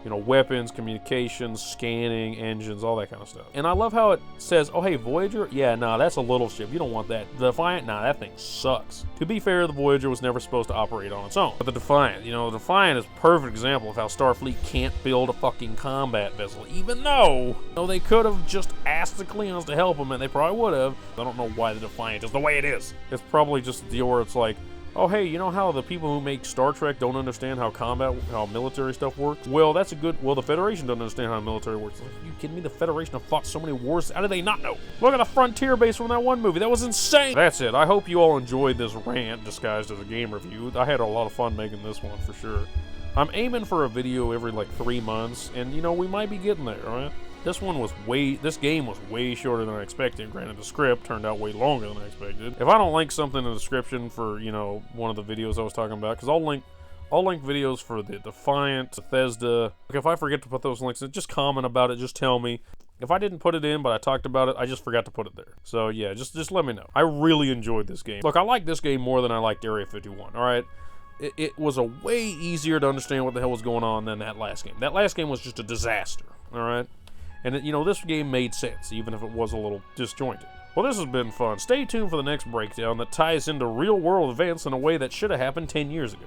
you know, weapons, communications, scanning, engines, all that kind of stuff. And I love how it says, oh hey, Voyager? Yeah, nah, that's a little ship. You don't want that. The Defiant? Nah, that thing sucks. To be fair, the Voyager was never supposed to operate on its own. But the Defiant, you know, the Defiant is a perfect example of how Starfleet can't build a fucking combat vessel, even though, they could have just asked the Klingons to help them, and they probably would have. I don't know why the Defiant is the way it is. It's probably just a deal where it's like, oh hey, you know how the people who make Star Trek don't understand how military stuff works? Well, that's a good, well, the Federation doesn't understand how military works. Like, are you kidding me? The Federation have fought so many wars. How did they not know? Look at the Frontier base from that one movie. That was insane. That's it. I hope you all enjoyed this rant disguised as a game review. I had a lot of fun making this one for sure. I'm aiming for a video every like 3 months, and we might be getting there, alright? This game was way shorter than I expected. Granted, the script turned out way longer than I expected. If I don't link something in the description for, one of the videos I was talking about, because I'll link videos for the Defiant, Bethesda. Like, if I forget to put those links in, just comment about it, just tell me. If I didn't put it in, but I talked about it, I just forgot to put it there. So yeah, just let me know. I really enjoyed this game. Look, I like this game more than I liked Area 51, alright? It was a way easier to understand what the hell was going on than that last game. That last game was just a disaster, alright? And, this game made sense, even if it was a little disjointed. Well, this has been fun. Stay tuned for the next breakdown that ties into real-world events in a way that should have happened 10 years ago.